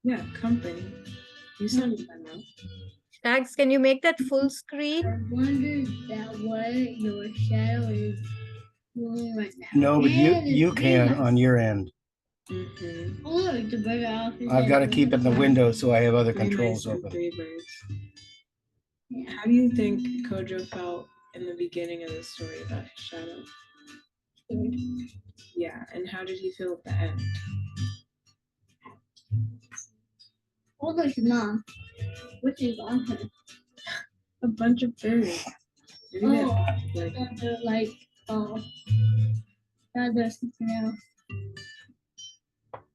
Yeah, company. You said that now. Shags, can you make that full screen? I wonder that what your shadow is doing right now. No, but you can on your end. Mm-hmm. Oh, look, the bird off. I've got to keep it in the window so I have other Three controls mice and open. 3 birds. Yeah. How do you think Kojo felt in the beginning of the story about his shadow? Yeah, and how did he feel at the end? Oh, look, mom. What is on her? A bunch of birds. Maybe they're They're like, there's something else.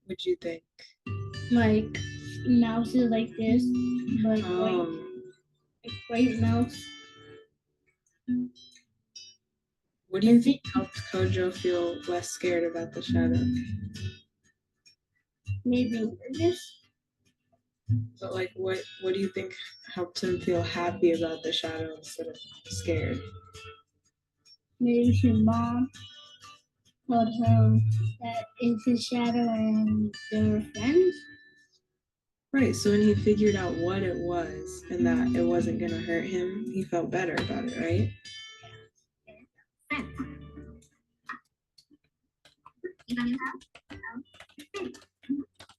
What'd you think? Like mouses like this, but white, like white mouse. What do you think helped Kojo feel less scared about the shadow? Maybe nervous. But like, what do you think helped him feel happy about the shadow instead of scared? Maybe his mom told him that it's his shadow and they were friends. Right, so when he figured out what it was and that it wasn't gonna hurt him, he felt better about it, right?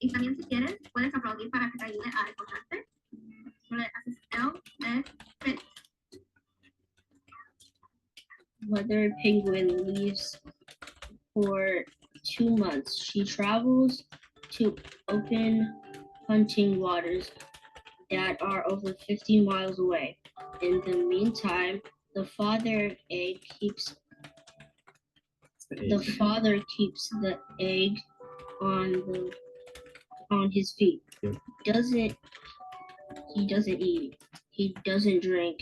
Y también si quieres, puedes aplaudir para que te ayude a escucharte. Le haces L, Whether a penguin leaves for 2 months, she travels to open hunting waters that are over 50 miles away. In the meantime, the father keeps the egg on his feet. Yep. He doesn't eat. He doesn't drink.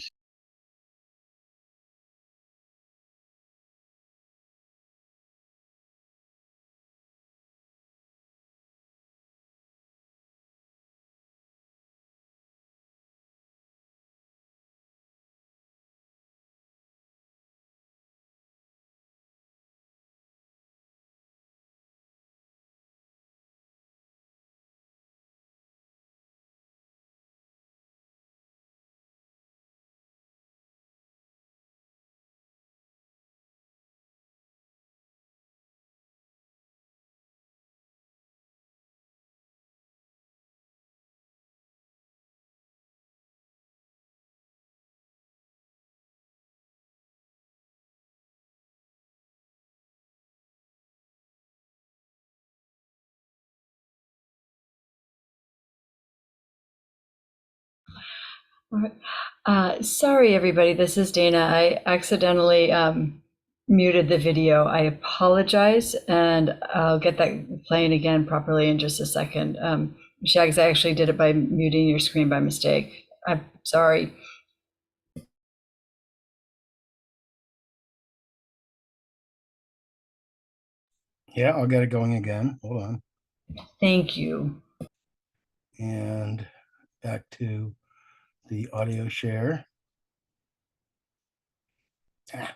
Sorry, everybody. This is Dana. I accidentally muted the video. I apologize, and I'll get that playing again properly in just a second. Shags, I actually did it by muting your screen by mistake. I'm sorry. Yeah, I'll get it going again. Hold on. Thank you. And back to the audio share. The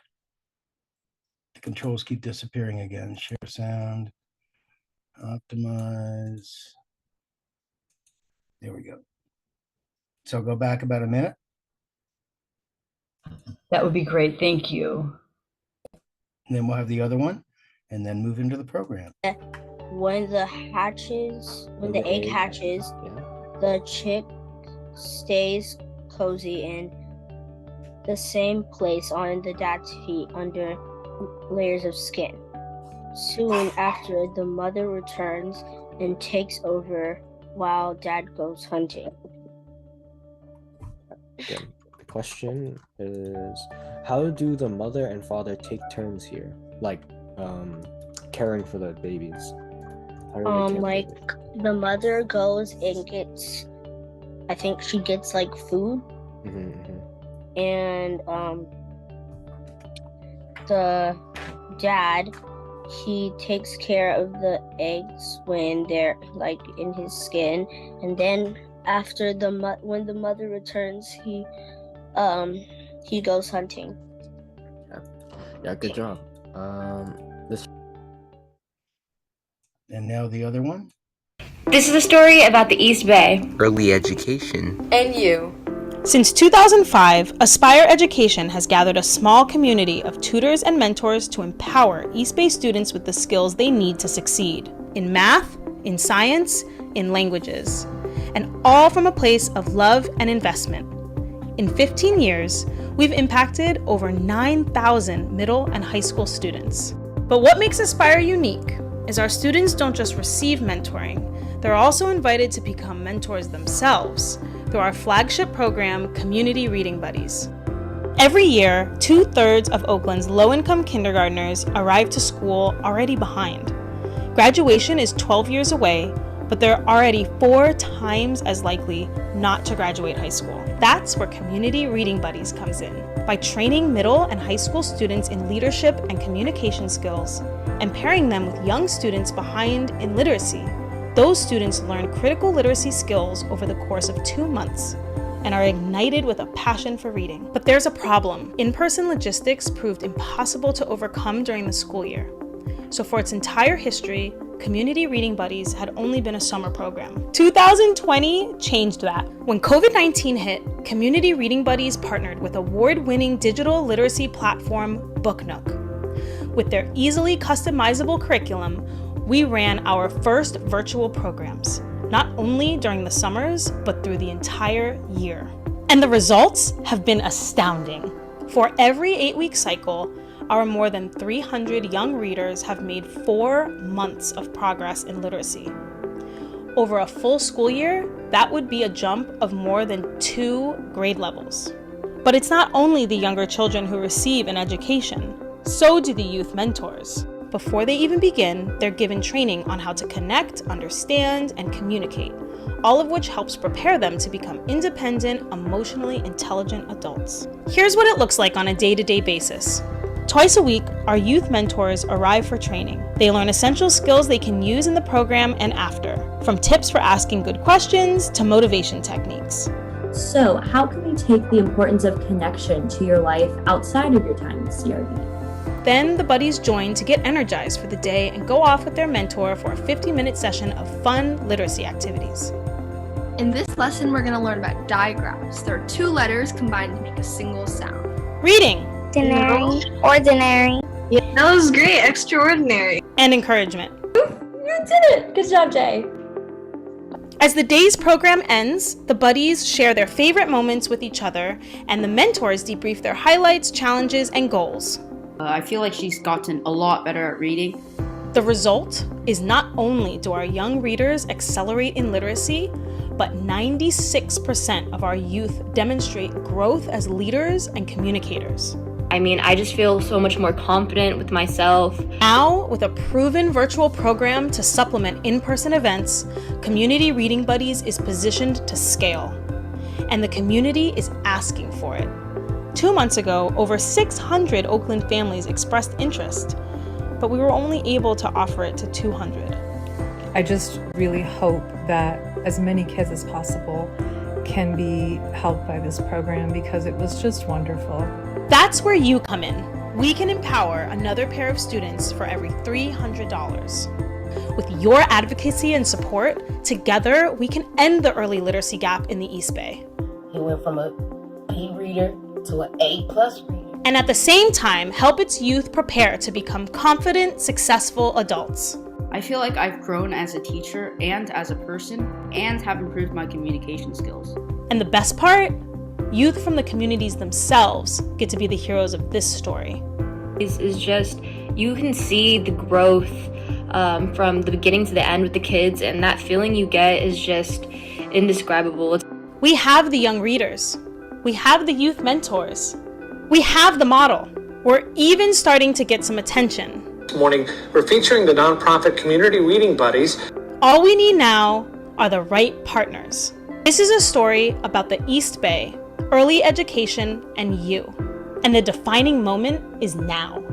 controls keep disappearing again. Share sound, optimize. There we go. So go back about a minute. That would be great. Thank you. And then we'll have the other one and then move into the program. When the egg hatches, the chick stays cozy in the same place on the dad's feet under layers of skin. Soon after, the mother returns and takes over while dad goes hunting. Again, the question is, how do the mother and father take turns here? Like, caring for the babies. Like the mother goes and gets, I think she gets like food. And the dad, he takes care of the eggs when they're like in his skin, and then after when the mother returns, he goes hunting. Yeah, good job. And now the other one. This is a story about the East Bay. Early education. And you. Since 2005, Aspire Education has gathered a small community of tutors and mentors to empower East Bay students with the skills they need to succeed in math, in science, in languages, and all from a place of love and investment. In 15 years, we've impacted over 9,000 middle and high school students. But what makes Aspire unique is our students don't just receive mentoring, they're also invited to become mentors themselves through our flagship program, Community Reading Buddies. Every year, 2/3 of Oakland's low-income kindergartners arrive to school already behind. Graduation is 12 years away, but they're already 4 times as likely not to graduate high school. That's where Community Reading Buddies comes in. By training middle and high school students in leadership and communication skills, and pairing them with young students behind in literacy, those students learn critical literacy skills over the course of 2 months and are ignited with a passion for reading. But there's a problem. In-person logistics proved impossible to overcome during the school year. So for its entire history, Community Reading Buddies had only been a summer program. 2020 changed that. When COVID-19 hit, Community Reading Buddies partnered with award-winning digital literacy platform BookNook. With their easily customizable curriculum, we ran our first virtual programs, not only during the summers, but through the entire year. And the results have been astounding. For every 8-week cycle, our more than 300 young readers have made 4 months of progress in literacy. Over a full school year, that would be a jump of more than 2 grade levels. But it's not only the younger children who receive an education, so do the youth mentors. Before they even begin, they're given training on how to connect, understand, and communicate, all of which helps prepare them to become independent, emotionally intelligent adults. Here's what it looks like on a day-to-day basis. Twice a week, our youth mentors arrive for training. They learn essential skills they can use in the program and after, from tips for asking good questions to motivation techniques. So, how can we take the importance of connection to your life outside of your time in CRB? Then the buddies join to get energized for the day and go off with their mentor for a 50-minute session of fun literacy activities. In this lesson, we're going to learn about digraphs. There are 2 letters combined to make a single sound. Reading. Ordinary. Ordinary. Yeah, that was great. Extraordinary. And encouragement. You did it! Good job, Jay. As the day's program ends, the buddies share their favorite moments with each other, and the mentors debrief their highlights, challenges, and goals. I feel like she's gotten a lot better at reading. The result is not only do our young readers accelerate in literacy, but 96% of our youth demonstrate growth as leaders and communicators. I mean, I just feel so much more confident with myself. Now, with a proven virtual program to supplement in-person events, Community Reading Buddies is positioned to scale. And the community is asking for it. 2 months ago, over 600 Oakland families expressed interest, but we were only able to offer it to 200. I just really hope that as many kids as possible can be helped by this program because it was just wonderful. That's where you come in. We can empower another pair of students for every $300. With your advocacy and support, together we can end the early literacy gap in the East Bay. He went from a B reader to an A+ reader. And at the same time, help its youth prepare to become confident, successful adults. I feel like I've grown as a teacher and as a person and have improved my communication skills. And the best part? Youth from the communities themselves get to be the heroes of this story. Is just, you can see the growth from the beginning to the end with the kids, and that feeling you get is just indescribable. We have the young readers. We have the youth mentors. We have the model. We're even starting to get some attention. This morning, we're featuring the nonprofit Community Reading Buddies. All we need now are the right partners. This is a story about the East Bay, early education, and you. And the defining moment is now.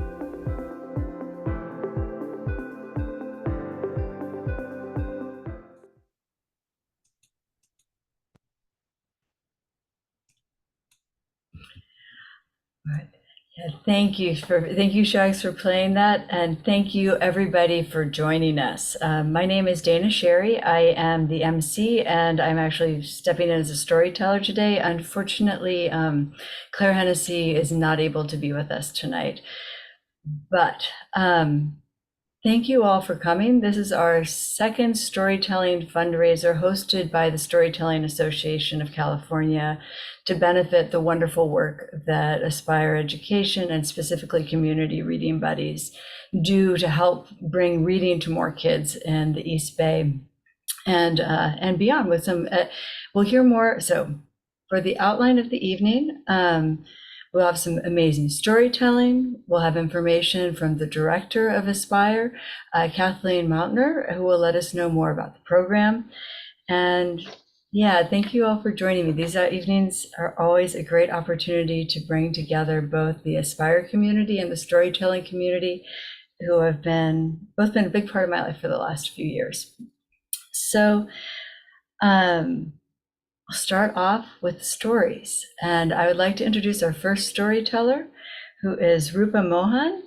Thank you, Shags, for playing that, and thank you everybody for joining us. My name is Dana Sherry. I am the MC, and I'm actually stepping in as a storyteller today. Unfortunately, Claire Hennessy is not able to be with us tonight, but thank you all for coming. This is our second storytelling fundraiser hosted by the Storytelling Association of California to benefit the wonderful work that Aspire Education and specifically Community Reading Buddies do to help bring reading to more kids in the East Bay and beyond. With some, we'll hear more. So, for the outline of the evening, we'll have some amazing storytelling. We'll have information from the director of Aspire, Kathleen Mountner, who will let us know more about the program. And yeah, thank you all for joining me. These evenings are always a great opportunity to bring together both the Aspire community and the storytelling community, who have both been a big part of my life for the last few years. So I'll start off with stories. And I would like to introduce our first storyteller, who is Rupa Mohan.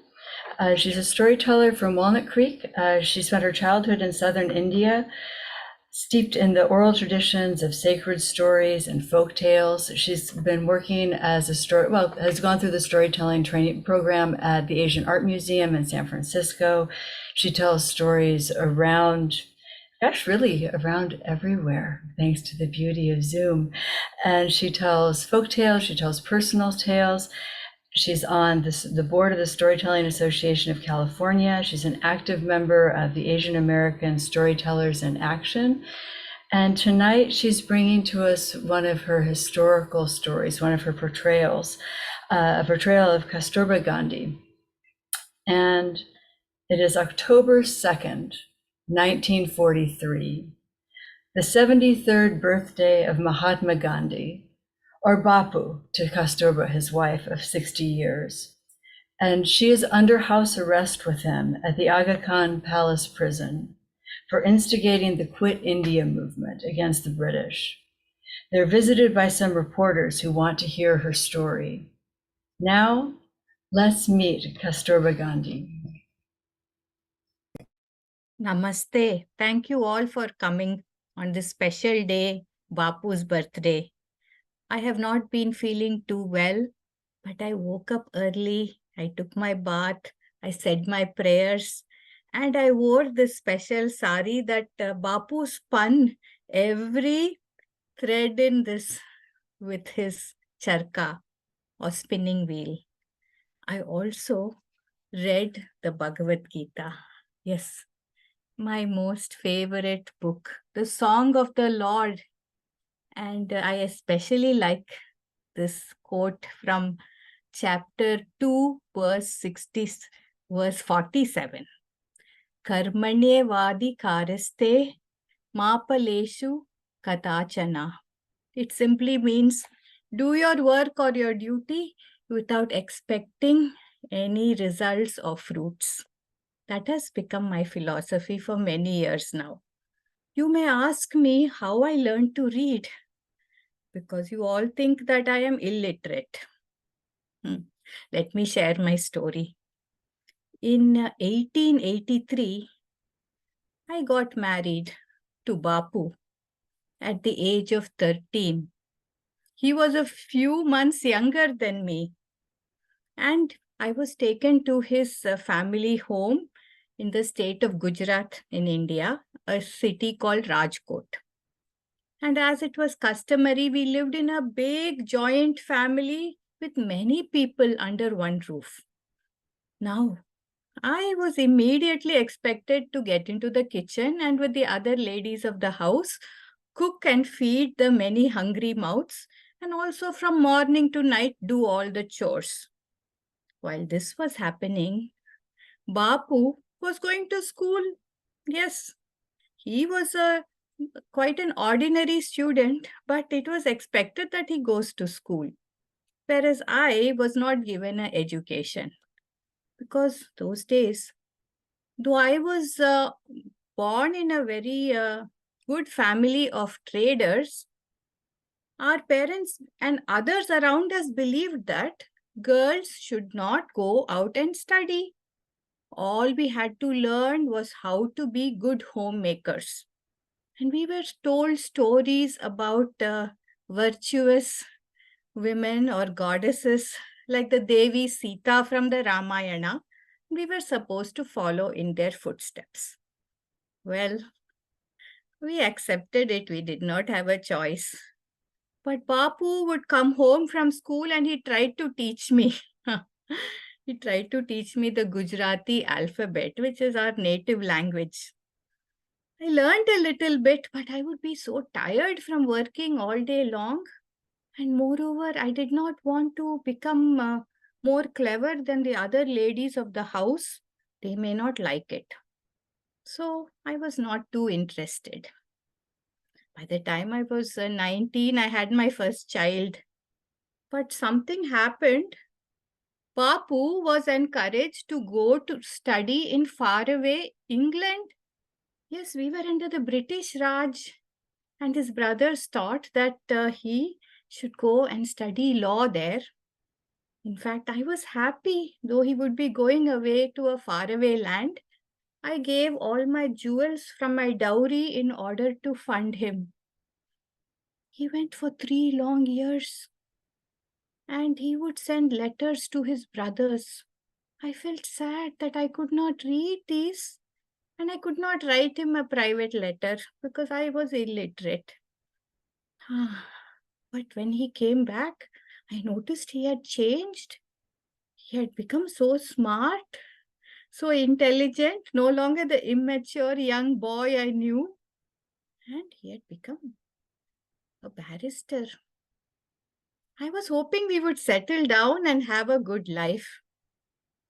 She's a storyteller from Walnut Creek. She spent her childhood in southern India, steeped in the oral traditions of sacred stories and folk tales. She's been working as has gone through the storytelling training program at the Asian Art Museum in San Francisco. She tells stories around everywhere, thanks to the beauty of Zoom. And she tells folk tales, she tells personal tales. She's on the board of the Storytelling Association of California. She's an active member of the Asian American Storytellers in Action. And tonight she's bringing to us one of her historical stories, one of her portrayals, a portrayal of Kasturba Gandhi. And it is October 2nd, 1943, the 73rd birthday of Mahatma Gandhi, or Bapu to Kasturba, his wife of 60 years. And she is under house arrest with him at the Aga Khan Palace prison for instigating the Quit India movement against the British. They're visited by some reporters who want to hear her story. Now, let's meet Kasturba Gandhi. Namaste. Thank you all for coming on this special day, Bapu's birthday. I have not been feeling too well, but I woke up early, I took my bath, I said my prayers, and I wore this special sari that Bapu spun every thread in this with his charka or spinning wheel. I also read the Bhagavad Gita. Yes, my most favorite book, the Song of the Lord. And I especially like this quote from chapter 2, verse 47. Karmanye vadi karaste mapaleshu katachana. It simply means do your work or your duty without expecting any results or fruits. That has become my philosophy for many years now. You may ask me how I learned to read, because you all think that I am illiterate. Let me share my story. In 1883, I got married to Bapu at the age of 13. He was a few months younger than me, and I was taken to his family home in the state of Gujarat in India, a city called Rajkot. And as it was customary, we lived in a big joint family with many people under one roof. Now, I was immediately expected to get into the kitchen and with the other ladies of the house, cook and feed the many hungry mouths, and also from morning to night do all the chores. While this was happening, Bapu was going to school. Yes, he was quite an ordinary student, but it was expected that he goes to school. Whereas I was not given an education, because those days, though I was born in a very good family of traders, our parents and others around us believed that girls should not go out and study. All we had to learn was how to be good homemakers. And we were told stories about virtuous women or goddesses like the Devi Sita from the Ramayana. We were supposed to follow in their footsteps. Well, we accepted it. We did not have a choice. But Bapu would come home from school and he tried to teach me. He tried to teach me the Gujarati alphabet, which is our native language. I learned a little bit, but I would be so tired from working all day long. And moreover, I did not want to become more clever than the other ladies of the house. They may not like it. So I was not too interested. By the time I was 19, I had my first child. But something happened. Papu was encouraged to go to study in faraway England. Yes, we were under the British Raj. And his brothers thought that he should go and study law there. In fact, I was happy, though he would be going away to a faraway land. I gave all my jewels from my dowry in order to fund him. He went for 3 long years, and he would send letters to his brothers. I felt sad that I could not read these, and I could not write him a private letter because I was illiterate. But when he came back, I noticed he had changed. He had become so smart, so intelligent, no longer the immature young boy I knew. And he had become a barrister. I was hoping we would settle down and have a good life.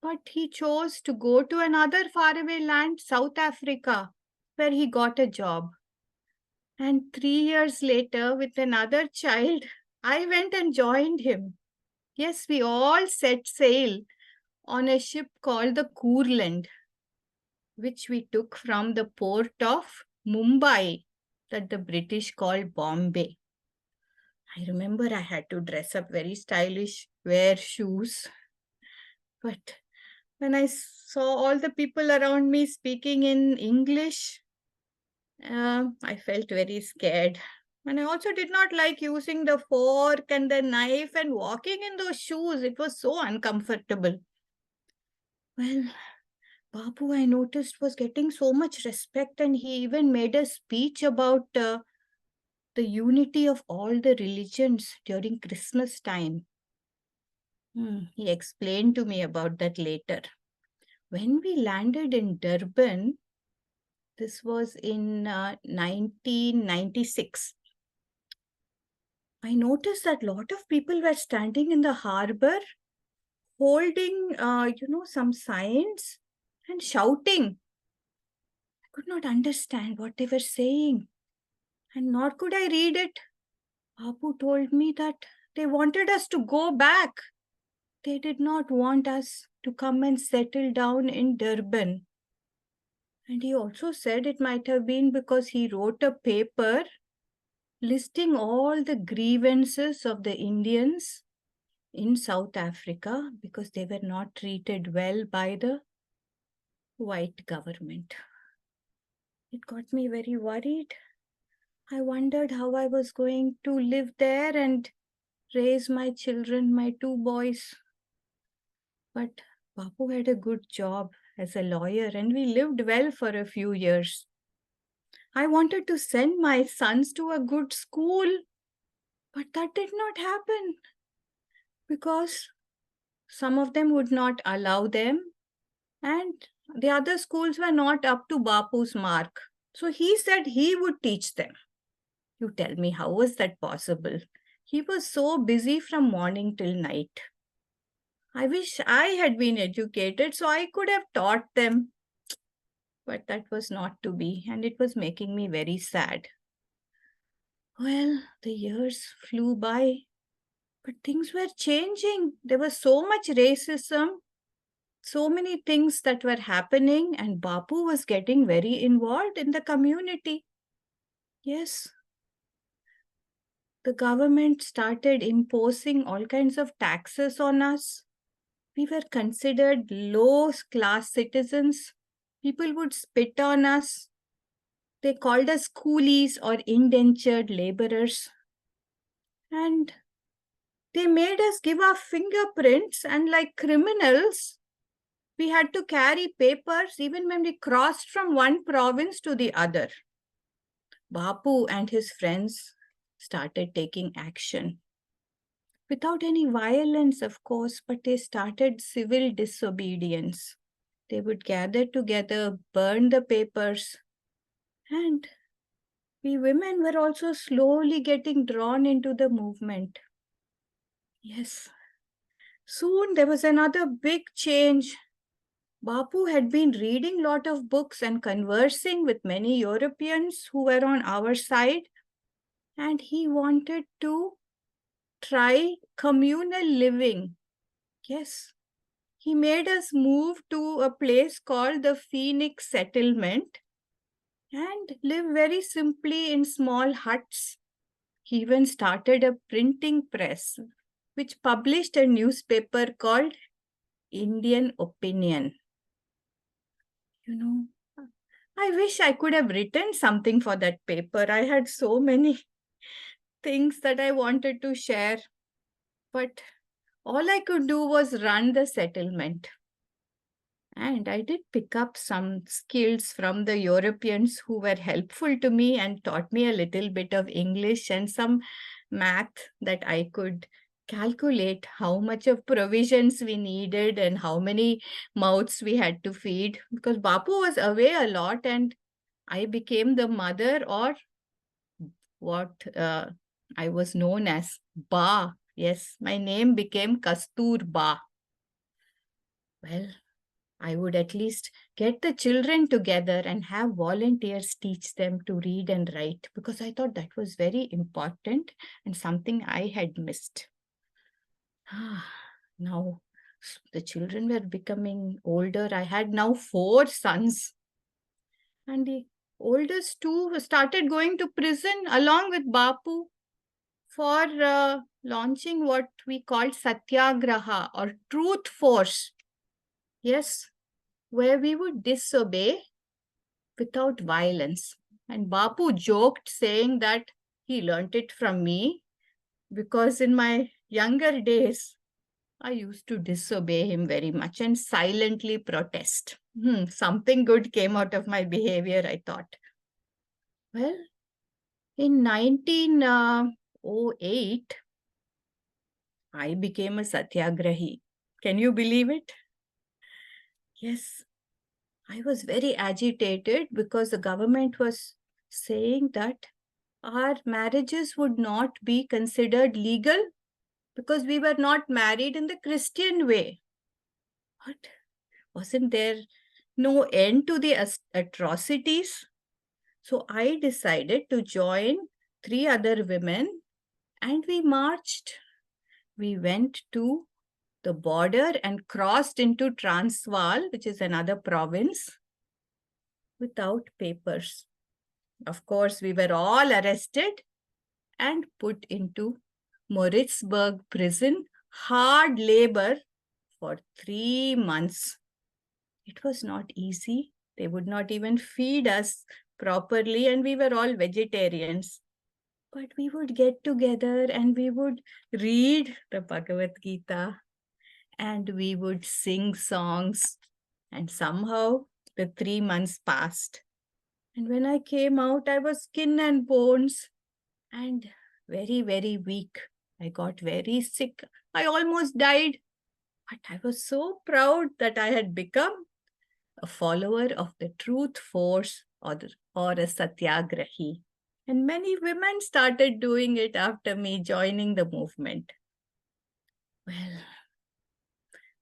But he chose to go to another faraway land, South Africa, where he got a job. And 3 years later, with another child, I went and joined him. Yes, we all set sail on a ship called the Kurland, which we took from the port of Mumbai, that the British called Bombay. I remember I had to dress up very stylish, wear shoes. But when I saw all the people around me speaking in English, I felt very scared. And I also did not like using the fork and the knife and walking in those shoes. It was so uncomfortable. Well, Babu, I noticed, was getting so much respect, and he even made a speech about the unity of all the religions during Christmas time. He explained to me about that later. When we landed in Durban, this was in 1996, I noticed that a lot of people were standing in the harbor holding, some signs and shouting. I could not understand what they were saying, and nor could I read it. Babu told me that they wanted us to go back. They did not want us to come and settle down in Durban. And he also said it might have been because he wrote a paper listing all the grievances of the Indians in South Africa because they were not treated well by the white government. It got me very worried. I wondered how I was going to live there and raise my children, my 2 boys. But Bapu had a good job as a lawyer and we lived well for a few years. I wanted to send my sons to a good school, but that did not happen because some of them would not allow them and the other schools were not up to Bapu's mark. So he said he would teach them. You tell me, how was that possible? He was so busy from morning till night. I wish I had been educated so I could have taught them. But that was not to be, and it was making me very sad. Well, the years flew by, but things were changing. There was so much racism, so many things that were happening, and Bapu was getting very involved in the community. Yes, the government started imposing all kinds of taxes on us. We were considered low-class citizens. People would spit on us. They called us coolies or indentured laborers. And they made us give our fingerprints, and like criminals, we had to carry papers even when we crossed from one province to the other. Bapu and his friends started taking action. Without any violence, of course, but they started civil disobedience. They would gather together, burn the papers, and we women were also slowly getting drawn into the movement. Yes. Soon there was another big change. Bapu had been reading a lot of books and conversing with many Europeans who were on our side, and he wanted to try communal living. Yes, he made us move to a place called the Phoenix Settlement and live very simply in small huts. He even started a printing press, which published a newspaper called Indian Opinion. You know, I wish I could have written something for that paper. I had so many things that I wanted to share, but all I could do was run the settlement. And I did pick up some skills from the Europeans who were helpful to me and taught me a little bit of English and some math that I could calculate how much of provisions we needed and how many mouths we had to feed, because Bapu was away a lot and I became the mother, or what I was known as, Ba. Yes, my name became Kastur Ba. Well, I would at least get the children together and have volunteers teach them to read and write, because I thought that was very important and something I had missed. Now, the children were becoming older. I had now 4 sons. And the oldest 2 started going to prison along with Bapu for launching what we called Satyagraha or truth force. Yes, where we would disobey without violence. And Bapu joked, saying that he learnt it from me, because in my younger days, I used to disobey him very much and silently protest. Something good came out of my behavior, I thought. Well, in 1908, I became a satyagrahi. Can you believe it? Yes, I was very agitated because the government was saying that our marriages would not be considered legal because we were not married in the Christian way. What? Wasn't there no end to the atrocities? So I decided to join 3 other women and we marched. We went to the border and crossed into Transvaal, which is another province, without papers. Of course, we were all arrested and put into Moritzburg prison, hard labor for 3 months. It was not easy. They would not even feed us properly, and we were all vegetarians. But we would get together and we would read the Bhagavad Gita and we would sing songs. And somehow the 3 months passed. And when I came out, I was skin and bones and very, very weak. I got very sick. I almost died. But I was so proud that I had become a follower of the truth force, or a satyagrahi. And many women started doing it after me joining the movement. Well,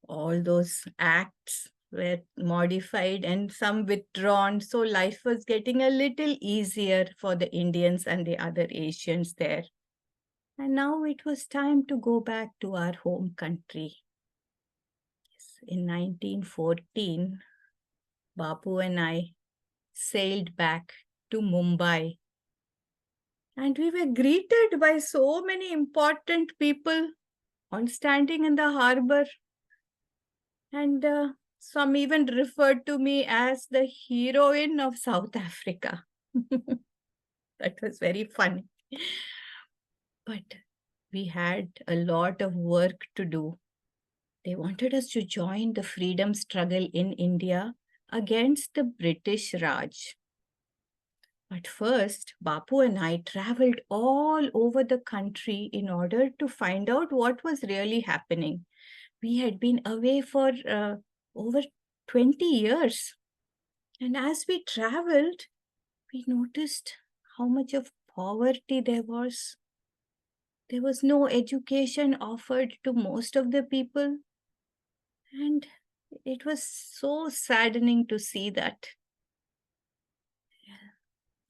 all those acts were modified and some withdrawn. So life was getting a little easier for the Indians and the other Asians there. And now it was time to go back to our home country. In 1914, Bapu and I sailed back to Mumbai. And we were greeted by so many important people, all standing in the harbor. And some even referred to me as the heroine of South Africa. That was very funny. But we had a lot of work to do. They wanted us to join the freedom struggle in India against the British Raj. But first, Bapu and I traveled all over the country in order to find out what was really happening. We had been away for over 20 years. And as we traveled, we noticed how much of poverty there was. There was no education offered to most of the people. And it was so saddening to see that.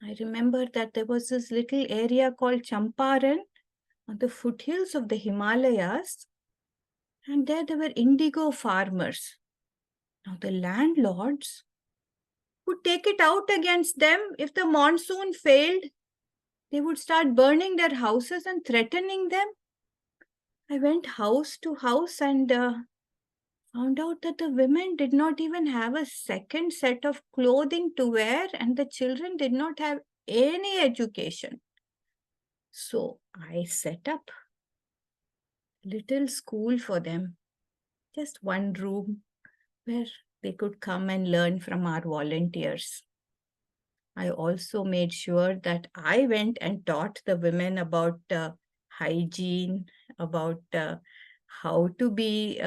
I remember that there was this little area called Champaran on the foothills of the Himalayas. And there were indigo farmers. Now the landlords would take it out against them if the monsoon failed. They would start burning their houses and threatening them. I went house to house and found out that the women did not even have a second set of clothing to wear, and the children did not have any education. So I set up a little school for them, just one room where they could come and learn from our volunteers. I also made sure that I went and taught the women about hygiene, about how to be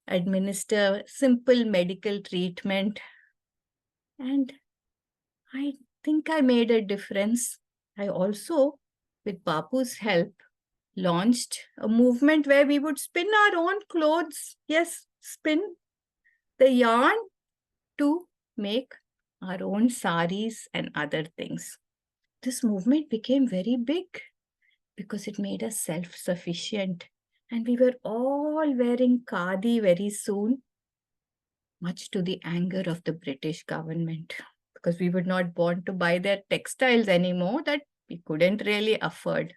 administer simple medical treatment. And I think I made a difference. I also, with Bapu's help, launched a movement where we would spin our own clothes. Yes, spin the yarn to make our own saris and other things. This movement became very big because it made us self-sufficient. And we were all wearing khadi very soon, much to the anger of the British government, because we would not want to buy their textiles anymore that we couldn't really afford.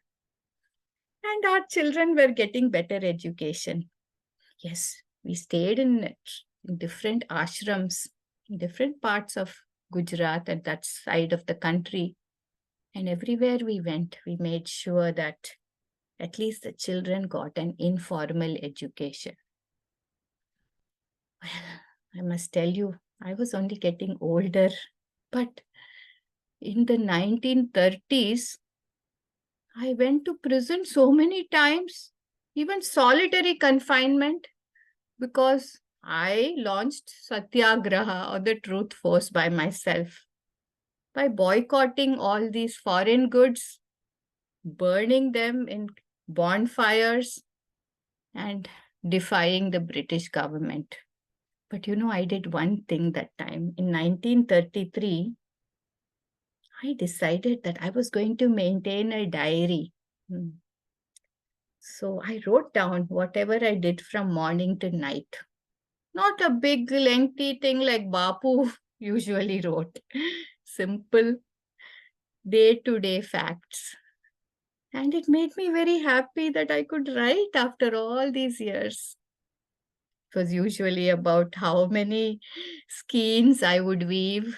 And our children were getting better education. Yes, we stayed in different ashrams, in different parts of Gujarat and that side of the country. And everywhere we went, we made sure that at least the children got an informal education. Well, I must tell you, I was only getting older, but in the 1930s, I went to prison so many times, even solitary confinement, because I launched Satyagraha, or the Truth Force, by myself. By boycotting all these foreign goods, burning them in bonfires, and defying the British government. But you know, I did one thing that time. In 1933, I decided that I was going to maintain a diary. So I wrote down whatever I did from morning to night. Not a big, lengthy thing like Bapu usually wrote. Simple, day-to-day facts. And it made me very happy that I could write after all these years. It was usually about how many skeins I would weave,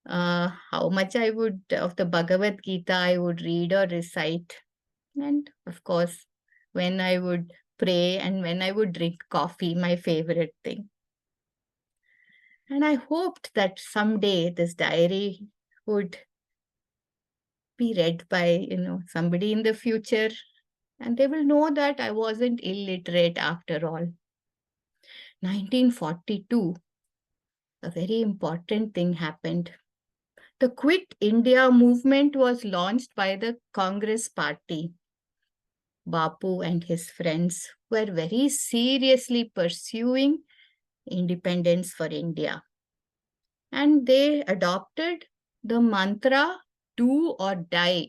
how much I would, of the Bhagavad Gita I would read or recite. And of course, when I would pray and when I would drink coffee, my favorite thing. And I hoped that someday this diary would be read by, somebody in the future, and they will know that I wasn't illiterate after all. 1942, a very important thing happened. The Quit India movement was launched by the Congress Party. Bapu and his friends were very seriously pursuing independence for India. And they adopted the mantra, do or die.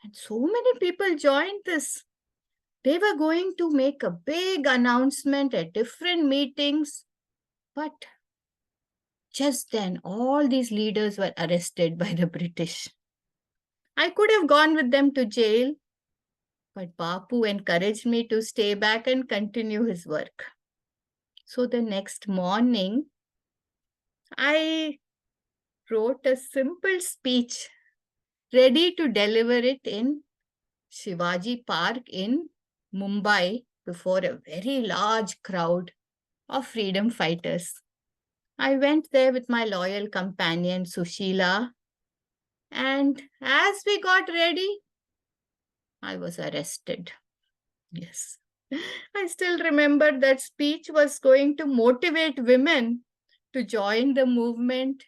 And so many people joined this. They were going to make a big announcement at different meetings, but just then all these leaders were arrested by the British. I could have gone with them to jail, but Bapu encouraged me to stay back and continue his work. So the next morning, I wrote a simple speech, ready to deliver it in Shivaji Park in Mumbai before a very large crowd of freedom fighters. I went there with my loyal companion Sushila, and as we got ready, I was arrested. Yes. I still remember that speech was going to motivate women to join the movement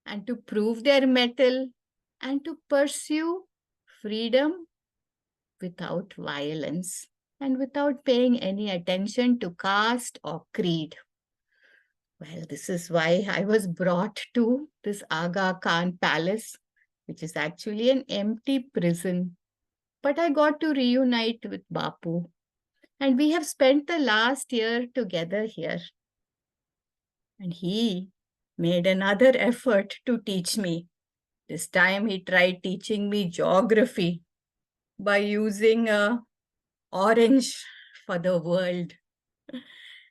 and to prove their mettle and to pursue freedom without violence and without paying any attention to caste or creed. Well, this is why I was brought to this Aga Khan palace, which is actually an empty prison. But I got to reunite with Bapu, and we have spent the last year together here. And he made another effort to teach me. This time he tried teaching me geography by using a orange for the world.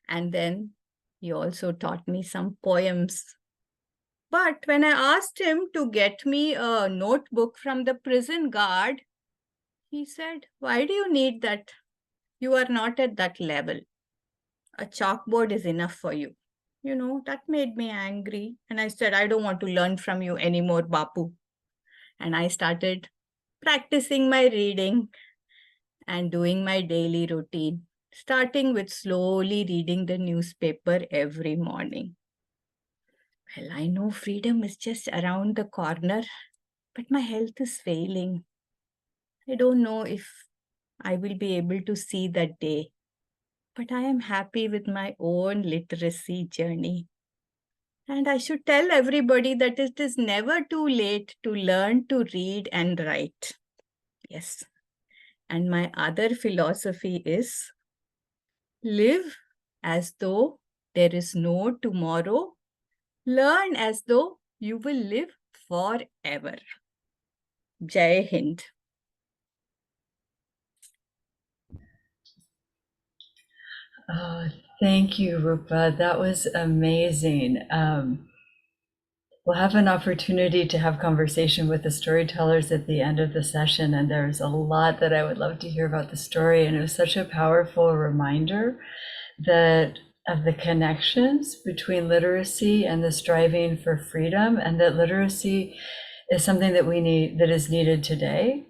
And then he also taught me some poems. But when I asked him to get me a notebook from the prison guard, he said, "Why do you need that? You are not at that level. A chalkboard is enough for you." You know, that made me angry. And I said, "I don't want to learn from you anymore, Bapu." And I started practicing my reading and doing my daily routine, starting with slowly reading the newspaper every morning. Well, I know freedom is just around the corner, but my health is failing. I don't know if I will be able to see that day, but I am happy with my own literacy journey. And I should tell everybody that it is never too late to learn to read and write. Yes. And my other philosophy is live as though there is no tomorrow. Learn as though you will live forever. Jai Hind. Oh, thank you, Rupa. That was amazing. We'll have an opportunity to have conversation with the storytellers at the end of the session, and there's a lot that I would love to hear about the story. And it was such a powerful reminder that of the connections between literacy and the striving for freedom, and that literacy is something that we need, that is needed today,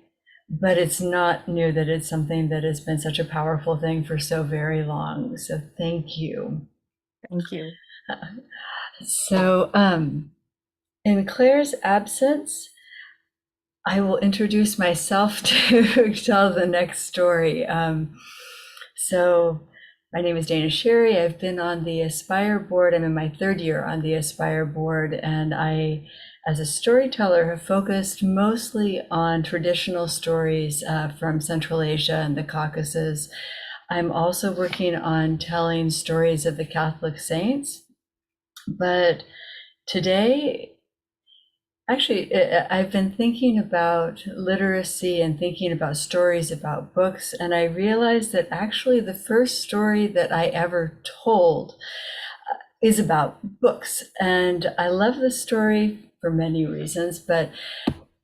but it's not new, that it's something that has been such a powerful thing for so very long. So thank you. Thank you. So in Claire's absence, I will introduce myself to tell the next story. So my name is Dana Sherry. I've been on the Aspire board. I'm in my third year on the Aspire board, and I, as a storyteller, have focused mostly on traditional stories from Central Asia and the Caucasus. I'm also working on telling stories of the Catholic saints. But today, actually, I've been thinking about literacy and thinking about stories about books, and I realized that actually the first story that I ever told is about books. And I love this story for many reasons, but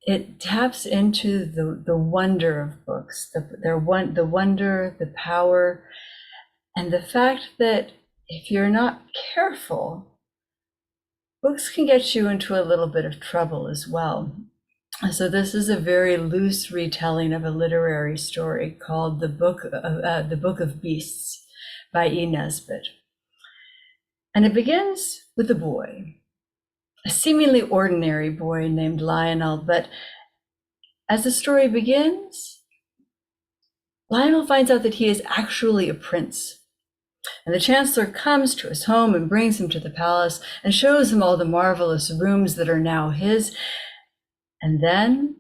it taps into the wonder of books, the wonder, the power, and the fact that if you're not careful, books can get you into a little bit of trouble as well. So this is a very loose retelling of a literary story called The Book of Beasts by E. Nesbit. And it begins with a boy, a seemingly ordinary boy named Lionel. But as the story begins, Lionel finds out that he is actually a prince. And the chancellor comes to his home and brings him to the palace and shows him all the marvelous rooms that are now his. And then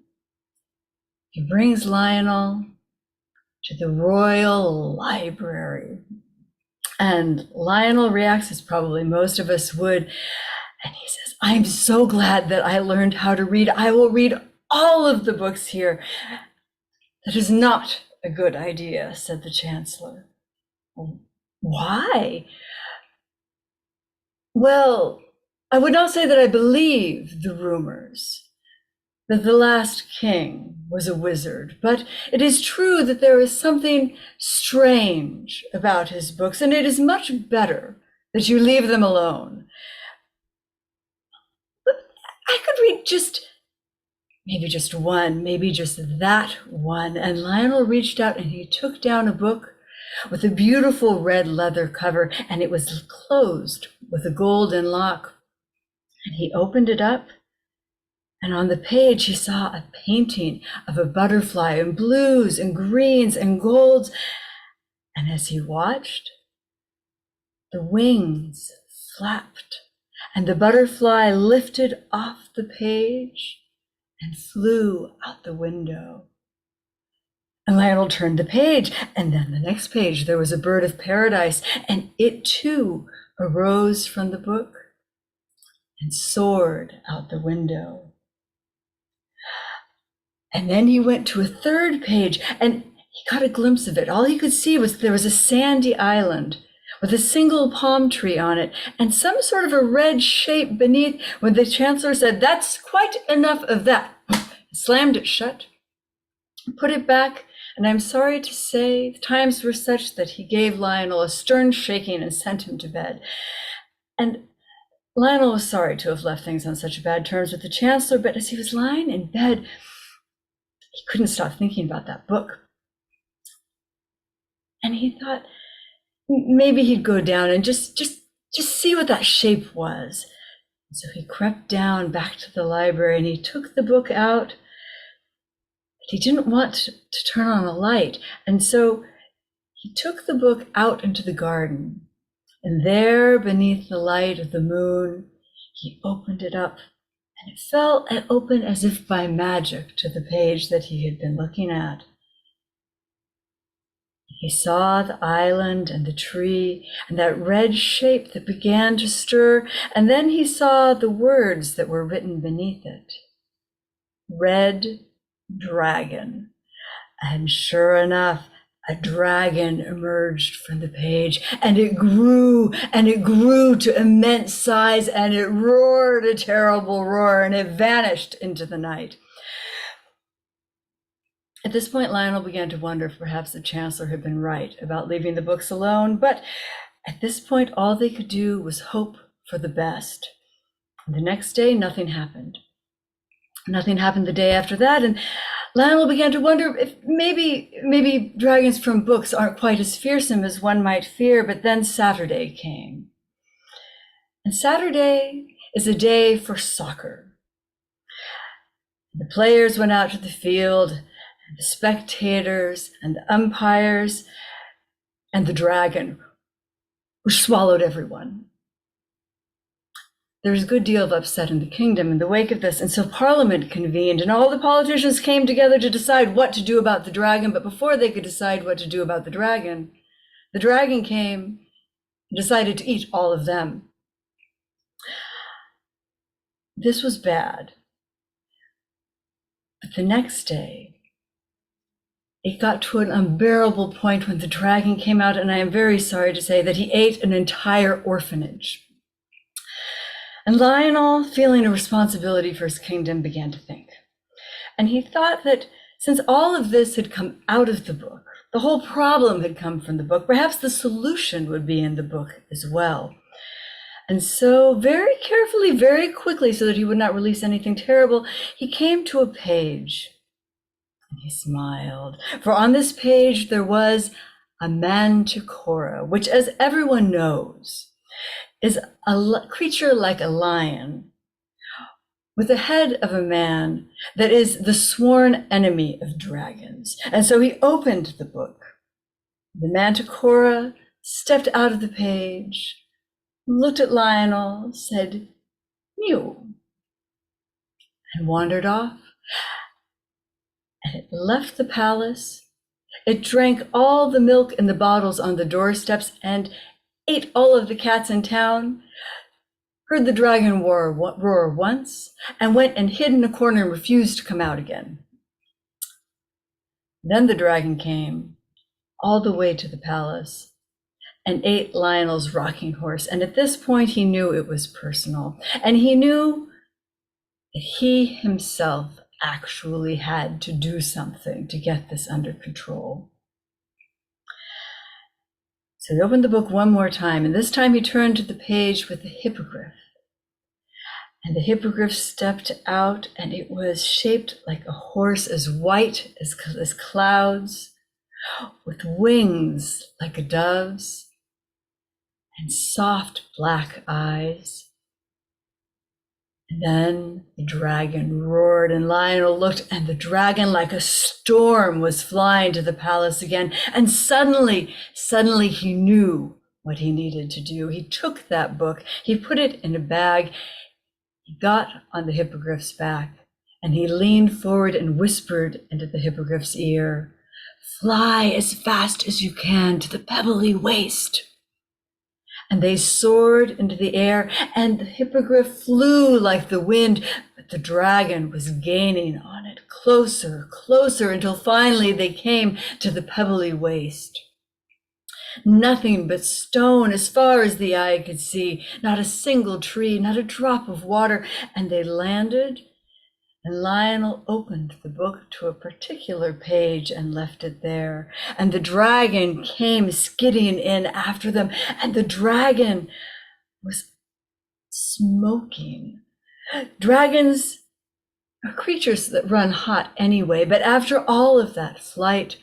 he brings Lionel to the royal library. And Lionel reacts as probably most of us would. And he says, "I'm so glad that I learned how to read. I will read all of the books here. That is not a good idea, said the Chancellor. Why? Well, I would not say that I believe the rumors that the last king was a wizard, but it is true that there is something strange about his books, and it is much better that you leave them alone. But I could read maybe just one, maybe just that one. And Lionel reached out and he took down a book with a beautiful red leather cover, and it was closed with a golden lock. And he opened it up, and on the page he saw a painting of a butterfly in blues and greens and golds. And as he watched, the wings flapped, and the butterfly lifted off the page and flew out the window. And Lionel turned the page, and then the next page, there was a bird of paradise, and it too arose from the book and soared out the window. And then he went to a third page, and he got a glimpse of it. All he could see was there was a sandy island with a single palm tree on it and some sort of a red shape beneath. When the Chancellor said, "That's quite enough of that," he slammed it shut, put it back, and I'm sorry to say the times were such that he gave Lionel a stern shaking and sent him to bed. And Lionel was sorry to have left things on such bad terms with the Chancellor, but as he was lying in bed, he couldn't stop thinking about that book. And he thought maybe he'd go down and just see what that shape was. So he crept down back to the library and he took the book out. But he didn't want to turn on a light. And so he took the book out into the garden. And there, beneath the light of the moon, he opened it up. And it fell open as if by magic to the page that he had been looking at. He saw the island and the tree and that red shape that began to stir, and then he saw the words that were written beneath it. Red dragon. And sure enough, a dragon emerged from the page, and it grew to immense size, and it roared a terrible roar, and it vanished into the night. At this point, Lionel began to wonder if perhaps the Chancellor had been right about leaving the books alone, but at this point, all they could do was hope for the best. And the next day, nothing happened. Nothing happened the day after that, and Lionel began to wonder if maybe dragons from books aren't quite as fearsome as one might fear, but then Saturday came. And Saturday is a day for soccer. The players went out to the field, and the spectators and the umpires and the dragon, which swallowed everyone. There was a good deal of upset in the kingdom in the wake of this, and so Parliament convened, and all the politicians came together to decide what to do about the dragon. But before they could decide what to do about the dragon came and decided to eat all of them. This was bad. But the next day, it got to an unbearable point when the dragon came out, and I am very sorry to say that he ate an entire orphanage. And Lionel, feeling a responsibility for his kingdom, began to think. And he thought that since all of this had come out of the book, the whole problem had come from the book, perhaps the solution would be in the book as well. And so very carefully, very quickly, so that he would not release anything terrible, he came to a page. And he smiled, for on this page there was a manticora, which, as everyone knows, is a creature like a lion, with the head of a man that is the sworn enemy of dragons. And so he opened the book. The manticora stepped out of the page, looked at Lionel, said, "Mew," and wandered off. And it left the palace. It drank all the milk in the bottles on the doorsteps and ate all of the cats in town, heard the dragon roar once, and went and hid in a corner and refused to come out again. Then the dragon came all the way to the palace and ate Lionel's rocking horse. And at this point, he knew it was personal. And he knew that he himself actually had to do something to get this under control. So he opened the book one more time, and this time he turned to the page with the hippogriff. And the hippogriff stepped out, and it was shaped like a horse, as white as clouds, with wings like a dove's, and soft black eyes. And then the dragon roared, and Lionel looked, and the dragon, like a storm, was flying to the palace again. And suddenly he knew what he needed to do. He took that book, he put it in a bag, he got on the hippogriff's back, and he leaned forward and whispered into the hippogriff's ear, "Fly as fast as you can to the pebbly waste." And they soared into the air, and the hippogriff flew like the wind, but the dragon was gaining on it, closer, until finally they came to the pebbly waste. Nothing but stone as far as the eye could see, not a single tree, not a drop of water, and they landed, and Lionel opened the book to a particular page and left it there. And the dragon came skidding in after them, and the dragon was smoking. Dragons are creatures that run hot anyway, but after all of that flight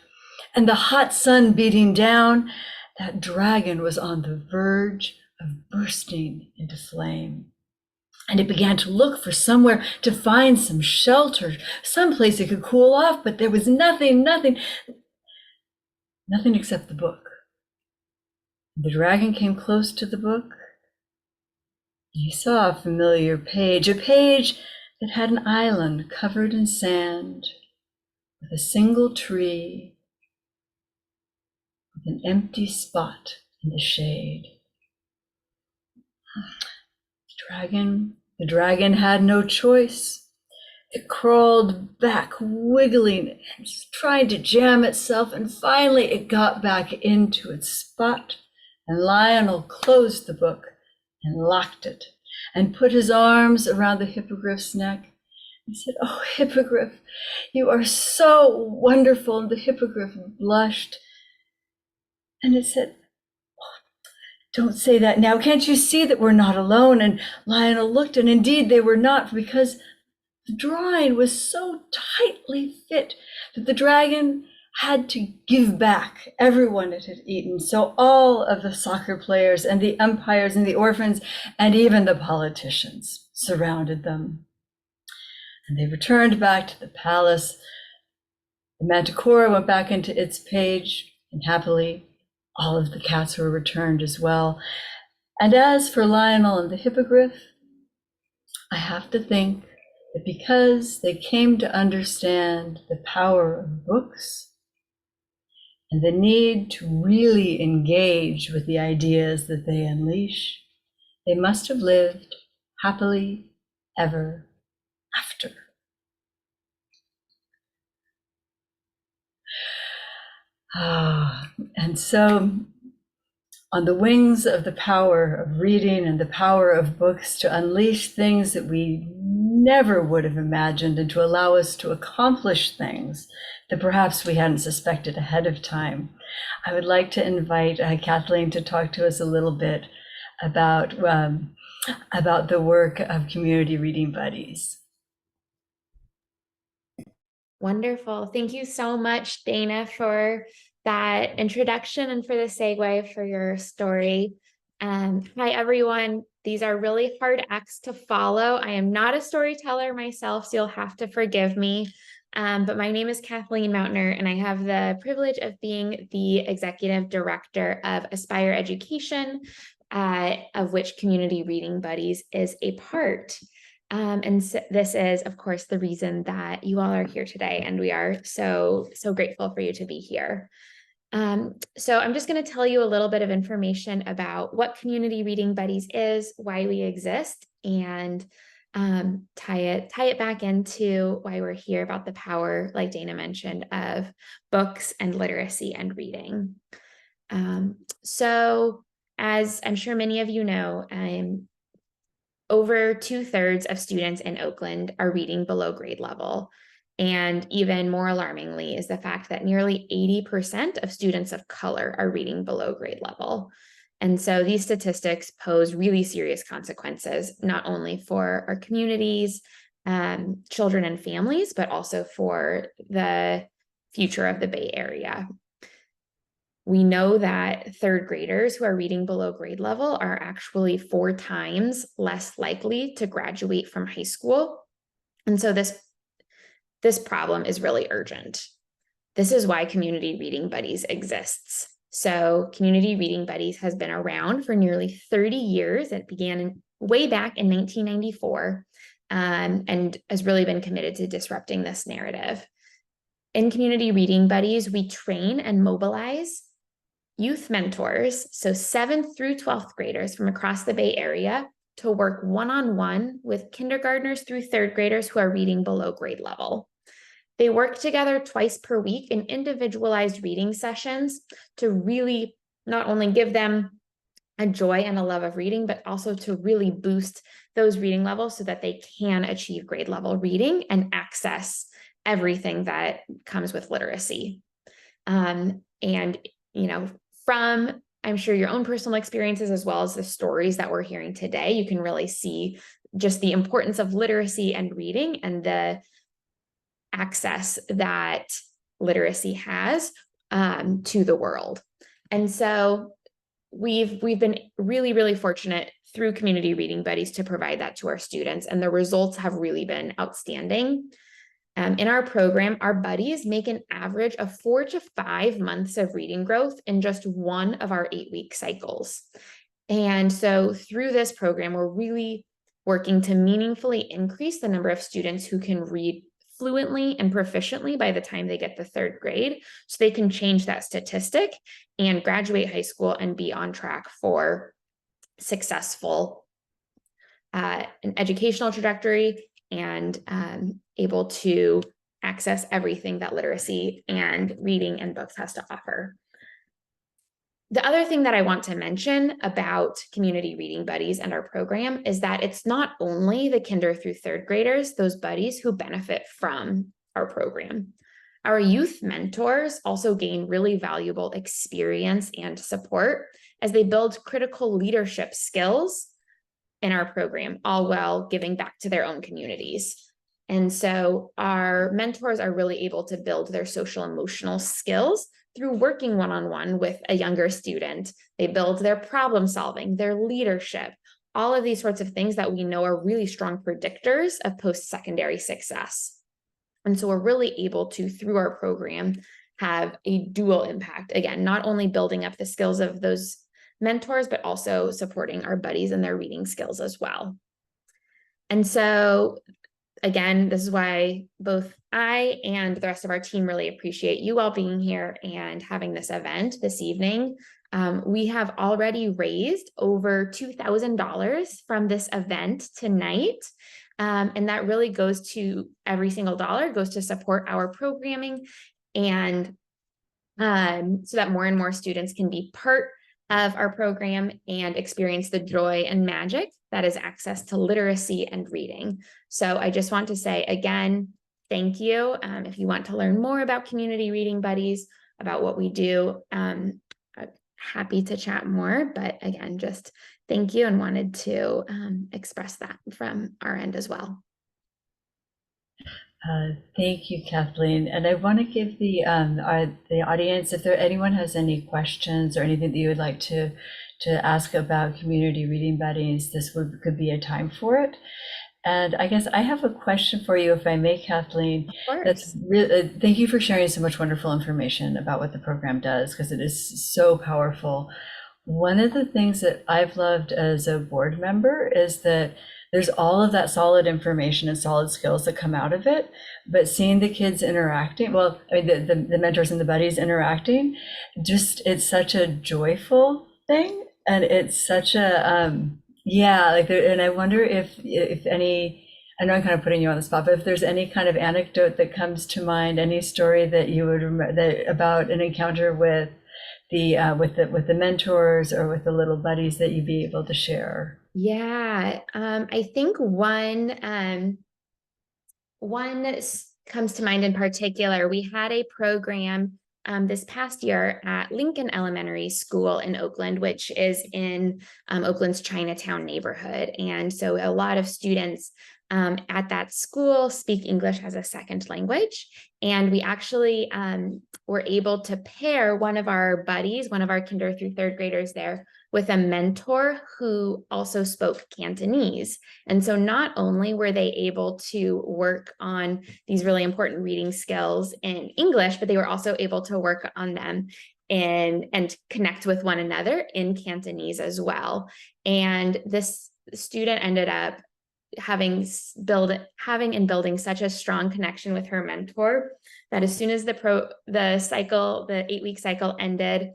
and the hot sun beating down, that dragon was on the verge of bursting into flame. And it began to look for somewhere to find some shelter, some place it could cool off, but there was nothing except the book. The dragon came close to the book. He saw a familiar page, a page that had an island covered in sand, with a single tree, with an empty spot in the shade. The dragon had no choice. It crawled back, wiggling, and trying to jam itself, and finally it got back into its spot. And Lionel closed the book and locked it, and put his arms around the hippogriff's neck. He said, "Oh, hippogriff, you are so wonderful." And the hippogriff blushed, and it said, "Don't say that now. Can't you see that we're not alone?" And Lionel looked, and indeed they were not, because the drawing was so tightly fit that the dragon had to give back everyone it had eaten. So all of the soccer players and the umpires and the orphans and even the politicians surrounded them. And they returned back to the palace. The manticora went back into its page, and happily all of the cats were returned as well. And as for Lionel and the hippogriff, I have to think that because they came to understand the power of books and the need to really engage with the ideas that they unleash, they must have lived happily ever after. And so, on the wings of the power of reading and the power of books to unleash things that we never would have imagined, and to allow us to accomplish things that perhaps we hadn't suspected ahead of time, I would like to invite Kathleen to talk to us a little bit about the work of community reading buddies. Wonderful. Thank you so much, Dana, for that introduction and for the segue for your story. Hi, everyone. These are really hard acts to follow. I am not a storyteller myself, so you'll have to forgive me. But my name is Kathleen Mountner, and I have the privilege of being the executive director of Aspire Education, of which Community Reading Buddies is a part. And so this is, of course, the reason that you all are here today, and we are so grateful for you to be here. So I'm just going to tell you a little bit of information about what Community Reading Buddies is, why we exist, and tie it back into why we're here, about the power, like Dana mentioned, of books and literacy and reading. So as I'm sure many of you know, over 2/3 of students in Oakland are reading below grade level. And even more alarmingly is the fact that nearly 80% of students of color are reading below grade level. And so these statistics pose really serious consequences, not only for our communities, children and families, but also for the future of the Bay Area. We know that third graders who are reading below grade level are actually 4 times less likely to graduate from high school. And so this problem is really urgent. This is why Community Reading Buddies exists. So Community Reading Buddies has been around for nearly 30 years. It began way back in 1994 and has really been committed to disrupting this narrative. In Community Reading Buddies, we train and mobilize youth mentors, so 7th through 12th graders from across the Bay Area, to work one-on-one with kindergartners through 3rd graders who are reading below grade level. They work together twice per week in individualized reading sessions to really not only give them a joy and a love of reading, but also to really boost those reading levels so that they can achieve grade level reading and access everything that comes with literacy. And, you know, from, I'm sure, your own personal experiences, as well as the stories that we're hearing today, you can really see just the importance of literacy and reading and the access that literacy has to the world. And so we've been really fortunate through Community Reading Buddies to provide that to our students, and the results have really been outstanding. In our program, our buddies make an average of 4 to 5 months of reading growth in just one of our 8-week cycles. And so through this program, we're really working to meaningfully increase the number of students who can read fluently and proficiently by the time they get to 3rd grade, so they can change that statistic and graduate high school and be on track for successful an educational trajectory and able to access everything that literacy and reading and books has to offer. The other thing that I want to mention about Community Reading Buddies and our program is that it's not only the kinder through 3rd graders, those buddies, who benefit from our program. Our youth mentors also gain really valuable experience and support as they build critical leadership skills in our program, all while giving back to their own communities. And so our mentors are really able to build their social emotional skills through working one-on-one with a younger student. They build their problem solving, their leadership, all of these sorts of things that we know are really strong predictors of post-secondary success. And so we're really able to, through our program, have a dual impact. Again, not only building up the skills of those mentors, but also supporting our buddies and their reading skills as well. And so again, this is why both I and the rest of our team really appreciate you all being here and having this event this evening. We have already raised over $2,000 from this event tonight. And that really goes to, every single dollar goes to support our programming, and so that more and more students can be part of our program and experience the joy and magic that is access to literacy and reading. So I just want to say again, thank you. If you want to learn more about Community Reading Buddies, about what we do, I'm happy to chat more. But again, just thank you, and wanted to express that from our end as well. Thank you, Kathleen. And I want to give the audience, if anyone has any questions or anything that you would like to ask about Community Reading Buddies, this could be a time for it. And I guess I have a question for you, if I may, Kathleen. Of course. That's really, thank you for sharing so much wonderful information about what the program does, because it is so powerful. One of the things that I've loved as a board member is that there's all of that solid information and solid skills that come out of it. But seeing the kids interacting, well, I mean, the mentors and the buddies interacting, just, it's such a joyful thing. And it's such a, yeah, like, and I wonder if any, I know I'm kind of putting you on the spot, but if there's any kind of anecdote that comes to mind, any story that you would remember that about an encounter with the mentors or with the little buddies that you'd be able to share. Yeah, I think one comes to mind in particular. We had a program this past year at Lincoln Elementary School in Oakland, which is in Oakland's Chinatown neighborhood. And so a lot of students at that school speak English as a second language. And we actually were able to pair one of our buddies, one of our kinder through third graders there, with a mentor who also spoke Cantonese. And so not only were they able to work on these really important reading skills in English, but they were also able to work on them and connect with one another in Cantonese as well. And this student ended up having and building such a strong connection with her mentor that as soon as the 8-week cycle ended,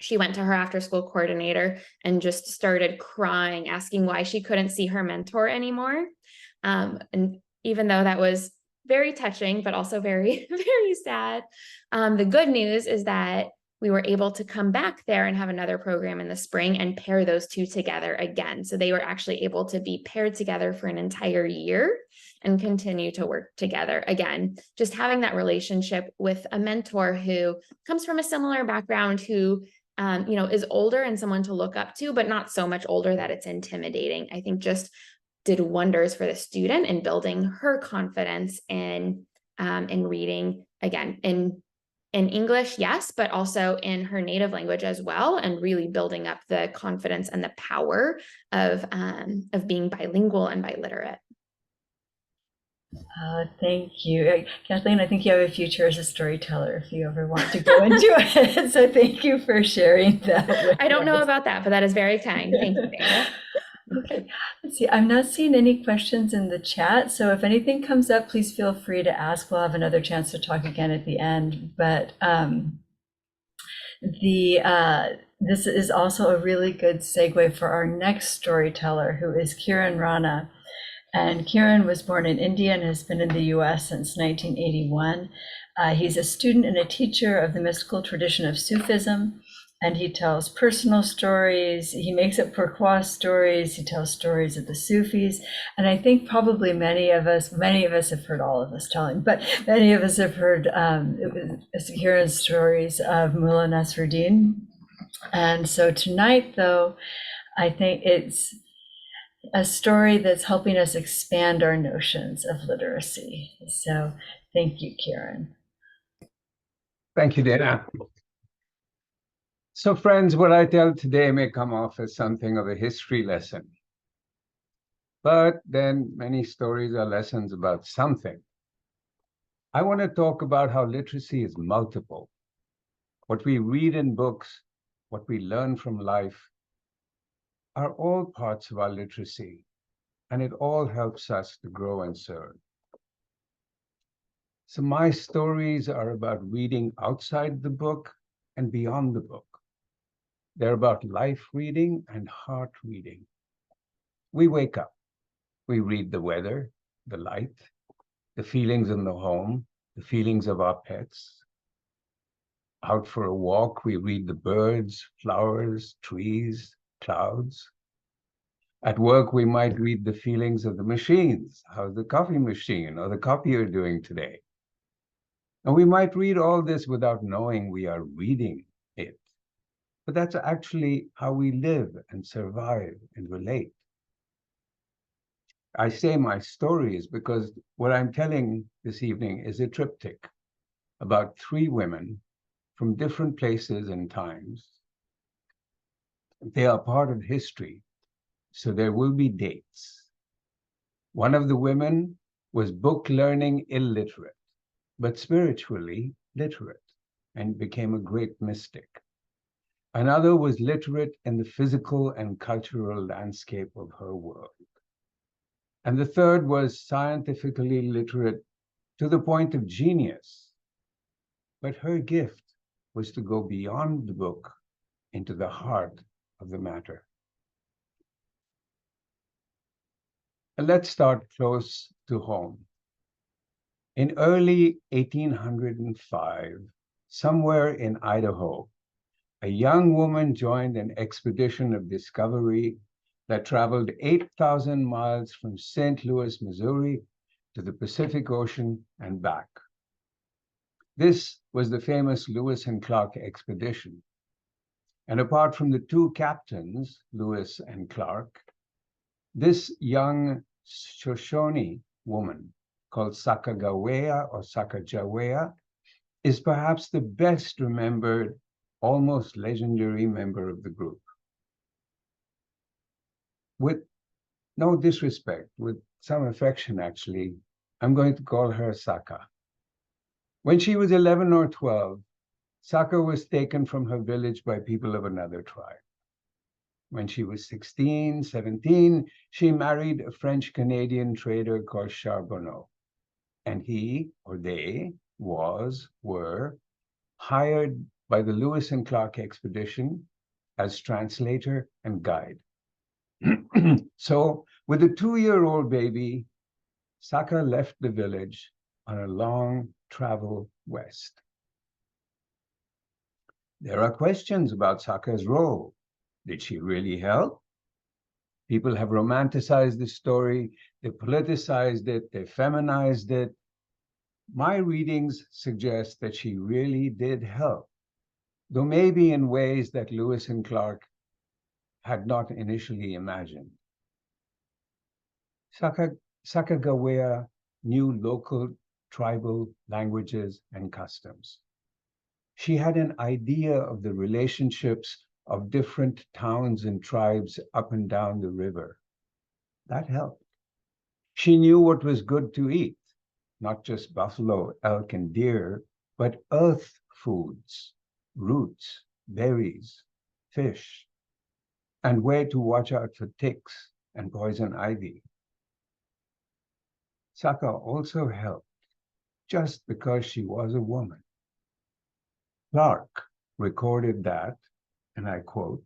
she went to her after school coordinator and just started crying, asking why she couldn't see her mentor anymore. And even though that was very touching, but also very, very sad, the good news is that we were able to come back there and have another program in the spring and pair those two together again. So they were actually able to be paired together for an entire year and continue to work together. Again, just having that relationship with a mentor who comes from a similar background, who is older and someone to look up to, but not so much older that it's intimidating, I think just did wonders for the student in building her confidence in reading, again, in English, yes, but also in her native language as well, and really building up the confidence and the power of being bilingual and biliterate. Thank you. Kathleen, I think you have a future as a storyteller if you ever want to go into it. So thank you for sharing that. I don't know about that, but that is very kind. Thank you, Dana. Okay, let's see. I'm not seeing any questions in the chat. So if anything comes up, please feel free to ask. We'll have another chance to talk again at the end. But this is also a really good segue for our next storyteller, who is Kiran Rana. And Kiran was born in India and has been in the US since 1981. He's a student and a teacher of the mystical tradition of Sufism, and he tells personal stories. He makes up pourquoi stories. He tells stories of the Sufis. And I think probably many of us have heard, all of us telling, but many of us have heard Kiran's stories of Mullah Nasruddin. And so tonight, though, I think it's a story that's helping us expand our notions of literacy. So thank you, Kiran. Thank you, Dana. So friends, what I tell today may come off as something of a history lesson. But then many stories are lessons about something. I want to talk about how literacy is multiple. What we read in books, what we learn from life, are all parts of our literacy, and it all helps us to grow and serve. So my stories are about reading outside the book and beyond the book. They're about life reading and heart reading. We wake up, we read the weather, the light, the feelings in the home, the feelings of our pets. Out for a walk, we read the birds, flowers, trees, clouds. At work, we might read the feelings of the machines. How's the coffee machine or the copier doing today? And we might read all this without knowing we are reading it. But that's actually how we live and survive and relate. I say my stories because what I'm telling this evening is a triptych about 3 women from different places and times. They are part of history, so there will be dates. One of the women was book learning illiterate, but spiritually literate, and became a great mystic. Another was literate in the physical and cultural landscape of her world. And the third was scientifically literate to the point of genius. But her gift was to go beyond the book into the heart of the matter. And let's start close to home. In early 1805, somewhere in Idaho, a young woman joined an expedition of discovery that traveled 8,000 miles from St. Louis, Missouri, to the Pacific Ocean and back. This was the famous Lewis and Clark expedition. And apart from the two captains, Lewis and Clark, this young Shoshone woman called Sacagawea or Sacagawea is perhaps the best remembered, almost legendary member of the group. With no disrespect, with some affection actually, I'm going to call her Saka. When she was 11 or 12, Saka was taken from her village by people of another tribe. When she was 16, 17, she married a French-Canadian trader called Charbonneau. And he, or they, were hired by the Lewis and Clark expedition as translator and guide. So, with a 2-year-old baby, Saka left the village on a long travel west. There are questions about Saka's role. Did she really help? People have romanticized the story, they politicized it, they feminized it. My readings suggest that she really did help, though maybe in ways that Lewis and Clark had not initially imagined. Sacagawea knew local tribal languages and customs. She had an idea of the relationships of different towns and tribes up and down the river. That helped. She knew what was good to eat, not just buffalo, elk, and deer, but earth foods, roots, berries, fish, and where to watch out for ticks and poison ivy. Saka also helped just because she was a woman. Clark recorded that, and I quote,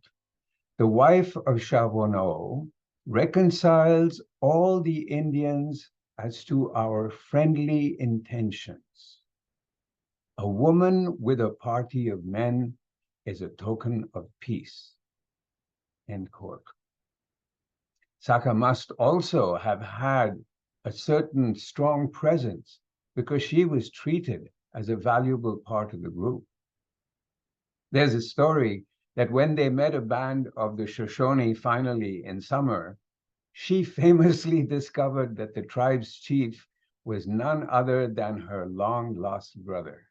"The wife of Charbonneau reconciles all the Indians as to our friendly intentions. A woman with a party of men is a token of peace." End quote. Saka must also have had a certain strong presence because she was treated as a valuable part of the group. There's a story that when they met a band of the Shoshone finally in summer, she famously discovered that the tribe's chief was none other than her long-lost brother.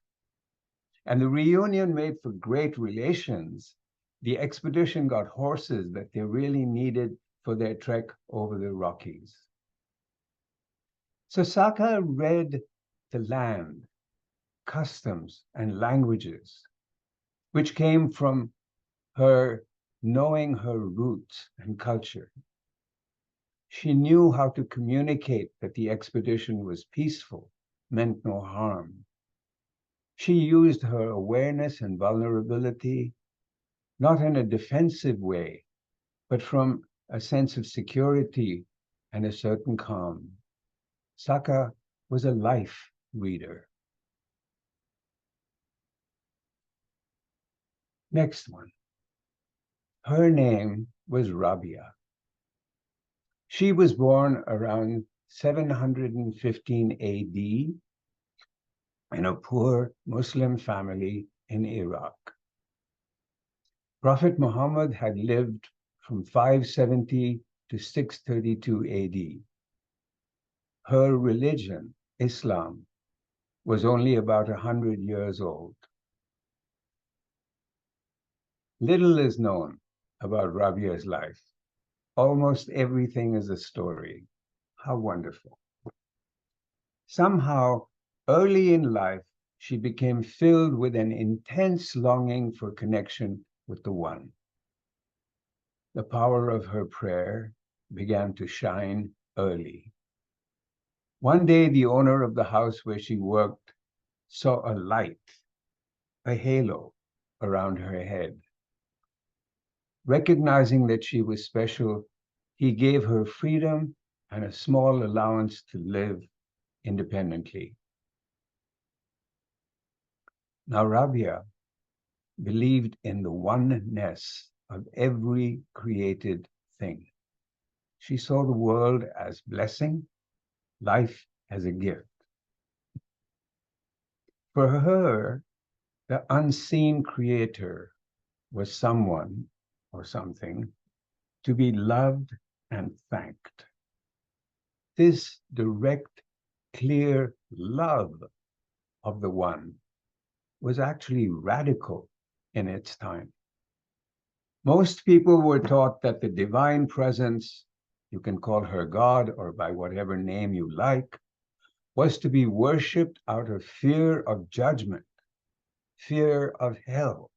And the reunion made for great relations. The expedition got horses that they really needed for their trek over the Rockies. So Saka read the land, customs, and languages, which came from her knowing her roots and culture. She knew how to communicate that the expedition was peaceful, meant no harm. She used her awareness and vulnerability, not in a defensive way, but from a sense of security and a certain calm. Saka was a life reader. Next one. Her name was Rabia. She was born around 715 AD in a poor Muslim family in Iraq. Prophet Muhammad had lived from 570 to 632 AD. Her religion, Islam, was only about 100 years old. Little is known about Rabia's life. Almost everything is a story. How wonderful. Somehow, early in life, she became filled with an intense longing for connection with the One. The power of her prayer began to shine early. One day, the owner of the house where she worked saw a light, a halo, around her head. Recognizing that she was special, he gave her freedom and a small allowance to live independently. Now, Rabia believed in the oneness of every created thing. She saw the world as blessing, life as a gift. For her, the unseen creator was someone or something to be loved and thanked. This direct, clear love of the one was actually radical in its time. Most people were taught that the divine presence, you can call her God or by whatever name you like, was to be worshipped out of fear of judgment, fear of hell,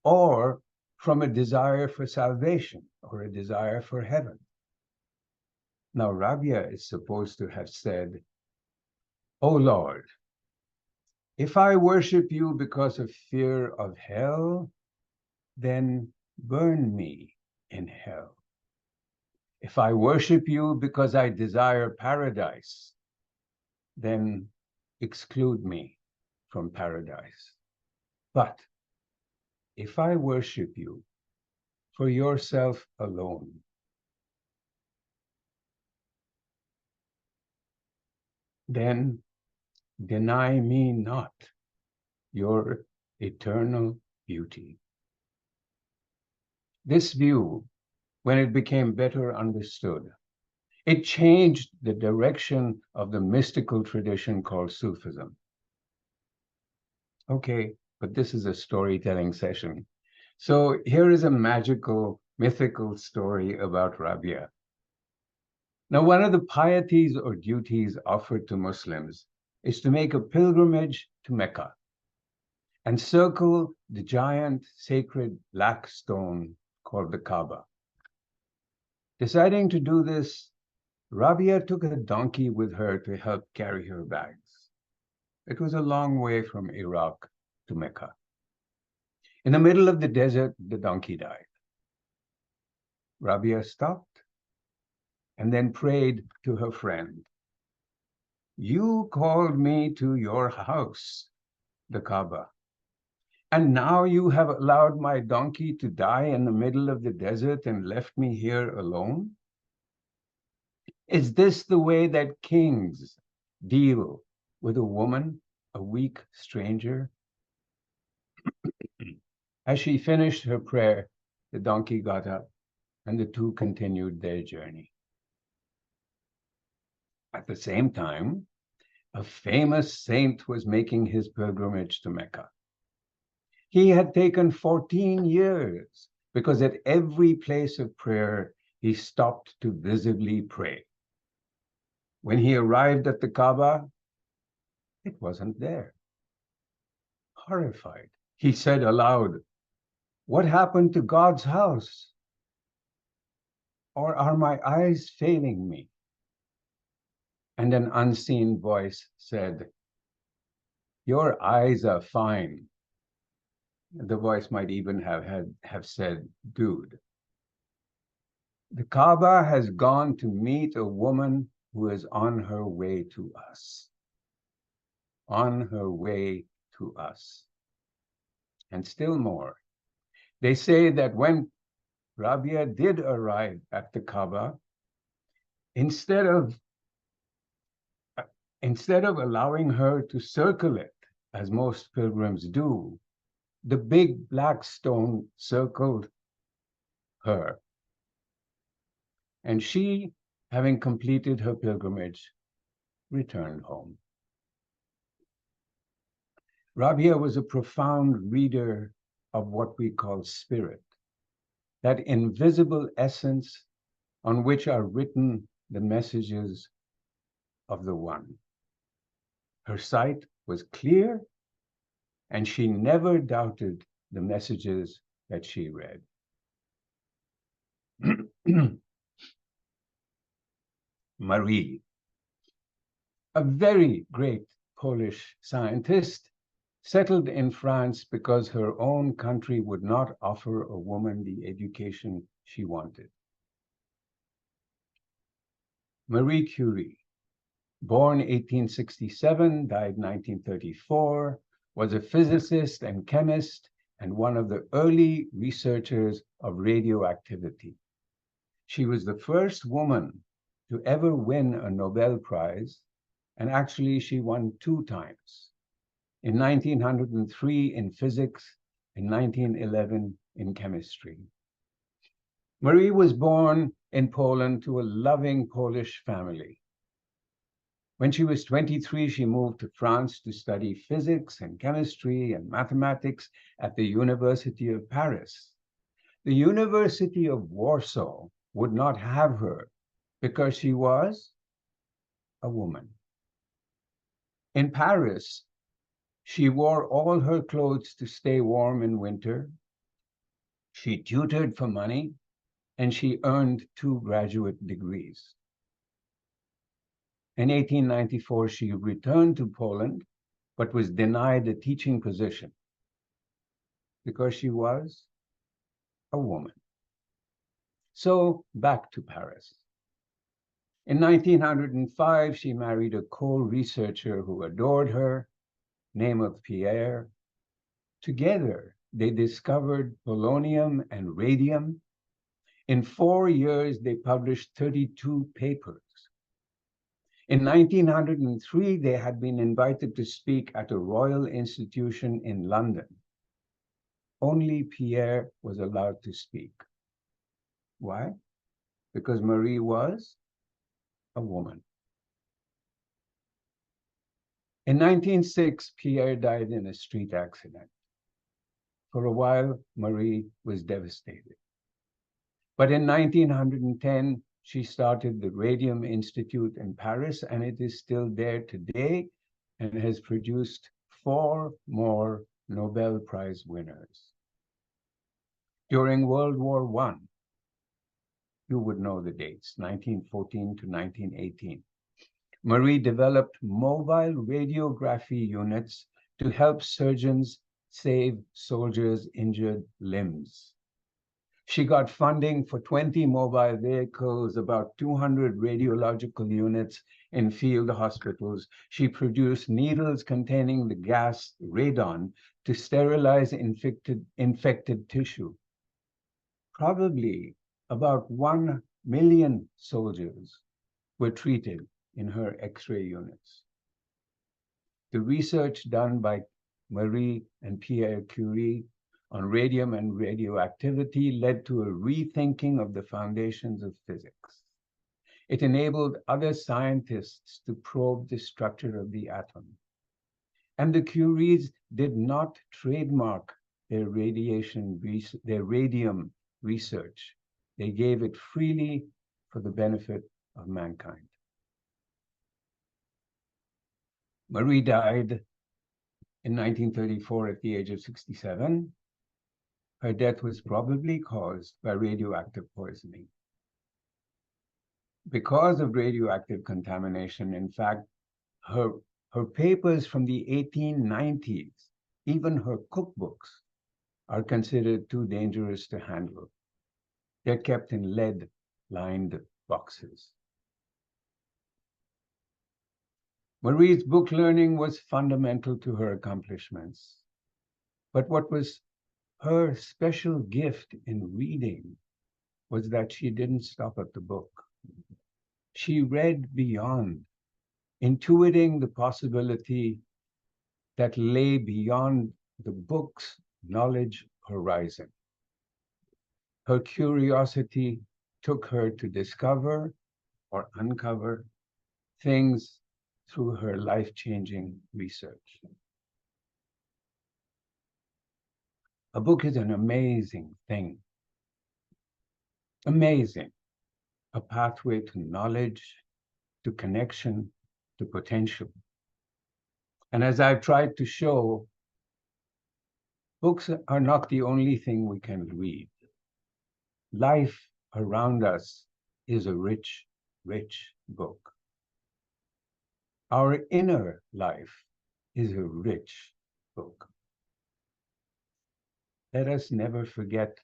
or from a desire for salvation or a desire for heaven. Now, Rabia is supposed to have said, "O Lord, if I worship you because of fear of hell, then burn me in hell. If I worship you because I desire paradise, then exclude me from paradise. But if I worship you for yourself alone, then deny me not your eternal beauty." This view, when it became better understood, it changed the direction of the mystical tradition called Sufism. Okay, but this is a storytelling session. So here is a magical, mythical story about Rabia. Now, one of the pieties or duties offered to Muslims is to make a pilgrimage to Mecca and circle the giant sacred black stone called the Kaaba. Deciding to do this, Rabia took a donkey with her to help carry her bags. It was a long way from Iraq to Mecca. In the middle of the desert, the donkey died. Rabia stopped and then prayed to her friend. "You called me to your house, the Kaaba, and now you have allowed my donkey to die in the middle of the desert and left me here alone? Is this the way that kings deal with a woman, a weak stranger?" As she finished her prayer, the donkey got up and the two continued their journey. At the same time, a famous saint was making his pilgrimage to Mecca. He had taken 14 years because at every place of prayer, he stopped to visibly pray. When he arrived at the Kaaba, it wasn't there. Horrified, he said aloud, "What happened to God's house? Or are my eyes failing me?" And an unseen voice said, "Your eyes are fine." The voice might even have said, "Dude." The Kaaba has gone to meet a woman who is on her way to us. On her way to us. And still more, they say that when Rabia did arrive at the Kaaba, instead of allowing her to circle it, as most pilgrims do, the big black stone circled her. And she, having completed her pilgrimage, returned home. Rabia was a profound reader of what we call spirit, that invisible essence on which are written the messages of the One. Her sight was clear, and she never doubted the messages that she read. Marie, a very great Polish scientist, settled in France because her own country would not offer a woman the education she wanted. Marie Curie, born 1867, died 1934, was a physicist and chemist and one of the early researchers of radioactivity. She was the first woman to ever win a Nobel Prize, and actually she won 2 times, in 1903 in physics, in 1911 in chemistry. Marie was born in Poland to a loving Polish family. When she was 23, she moved to France to study physics and chemistry and mathematics at the University of Paris. The University of Warsaw would not have her because she was a woman. In Paris, she wore all her clothes to stay warm in winter. She tutored for money, and she earned 2 graduate degrees. In 1894, she returned to Poland, but was denied a teaching position because she was a woman. So back to Paris. In 1905, she married a co-researcher who adored her, name of Pierre. Together, they discovered polonium and radium. In 4 years, they published 32 papers. In 1903, they had been invited to speak at a royal institution in London. Only Pierre was allowed to speak. Why? Because Marie was a woman. In 1906, Pierre died in a street accident. For a while, Marie was devastated. But in 1910, she started the Radium Institute in Paris, and it is still there today and has produced 4 more Nobel Prize winners. During World War I, you would know the dates, 1914 to 1918, Marie developed mobile radiography units to help surgeons save soldiers' injured limbs. She got funding for 20 mobile vehicles, about 200 radiological units in field hospitals. She produced needles containing the gas radon to sterilize infected tissue. Probably about 1 million soldiers were treated in her X-ray units. The research done by Marie and Pierre Curie on radium and radioactivity led to a rethinking of the foundations of physics. It enabled other scientists to probe the structure of the atom. And the Curies did not trademark their radium research. They gave it freely for the benefit of mankind. Marie died in 1934 at the age of 67. Her death was probably caused by radioactive poisoning. Because of radioactive contamination, in fact, her papers from the 1890s, even her cookbooks, are considered too dangerous to handle. They're kept in lead-lined boxes. Marie's book learning was fundamental to her accomplishments. But what was her special gift in reading was that she didn't stop at the book. She read beyond, intuiting the possibility that lay beyond the book's knowledge horizon. Her curiosity took her to discover or uncover things through her life-changing research. A book is an amazing thing. Amazing. A pathway to knowledge, to connection, to potential. And as I've tried to show, books are not the only thing we can read. Life around us is a rich, rich book. Our inner life is a rich book. Let us never forget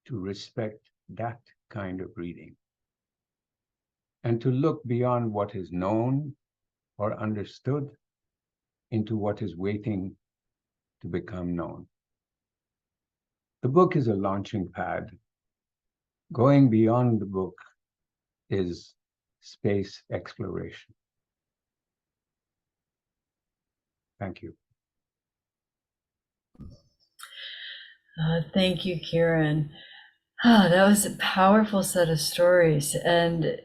to respect that kind of reading and to look beyond what is known or understood into what is waiting to become known. The book is a launching pad. Going beyond the book is space exploration. Thank you. Thank you, Kieran. That was a powerful set of stories. And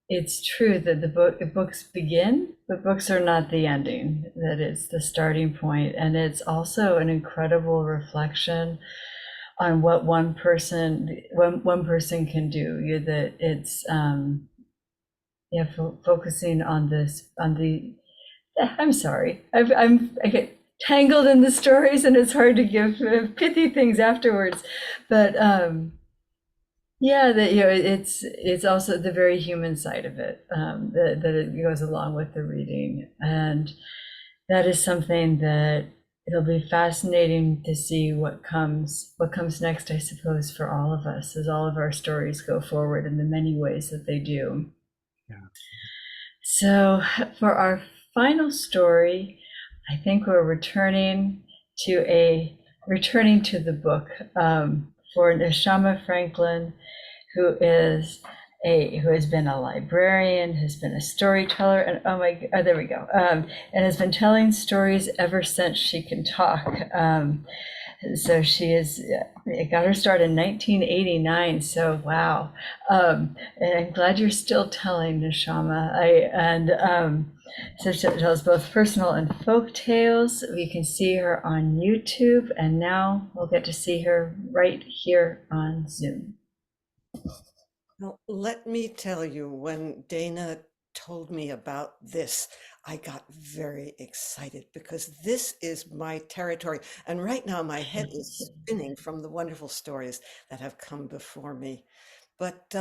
it's true that the books begin, but books are not the ending, that it's the starting point. And it's also an incredible reflection on what one person can do. That it's focusing on this, on the, I'm sorry, I get tangled in the stories and it's hard to give pithy things afterwards. But yeah, that it's also the very human side of it, that it goes along with the reading, and that is something that it'll be fascinating to see what comes next, I suppose, for all of us as all of our stories go forward in the many ways that they do. Yeah. So for our final story, I think we're returning to the book for Neshama Franklin, who has been a librarian, has been a storyteller, and there we go, and has been telling stories ever since she can talk. So she got her start in 1989. So wow, and I'm glad you're still telling, Neshama. So she tells both personal and folk tales. We can see her on YouTube, and now we'll get to see her right here on Zoom. Well, let me tell you, when Dana told me about this, I got very excited because this is my territory. And right now my head is spinning from the wonderful stories that have come before me. But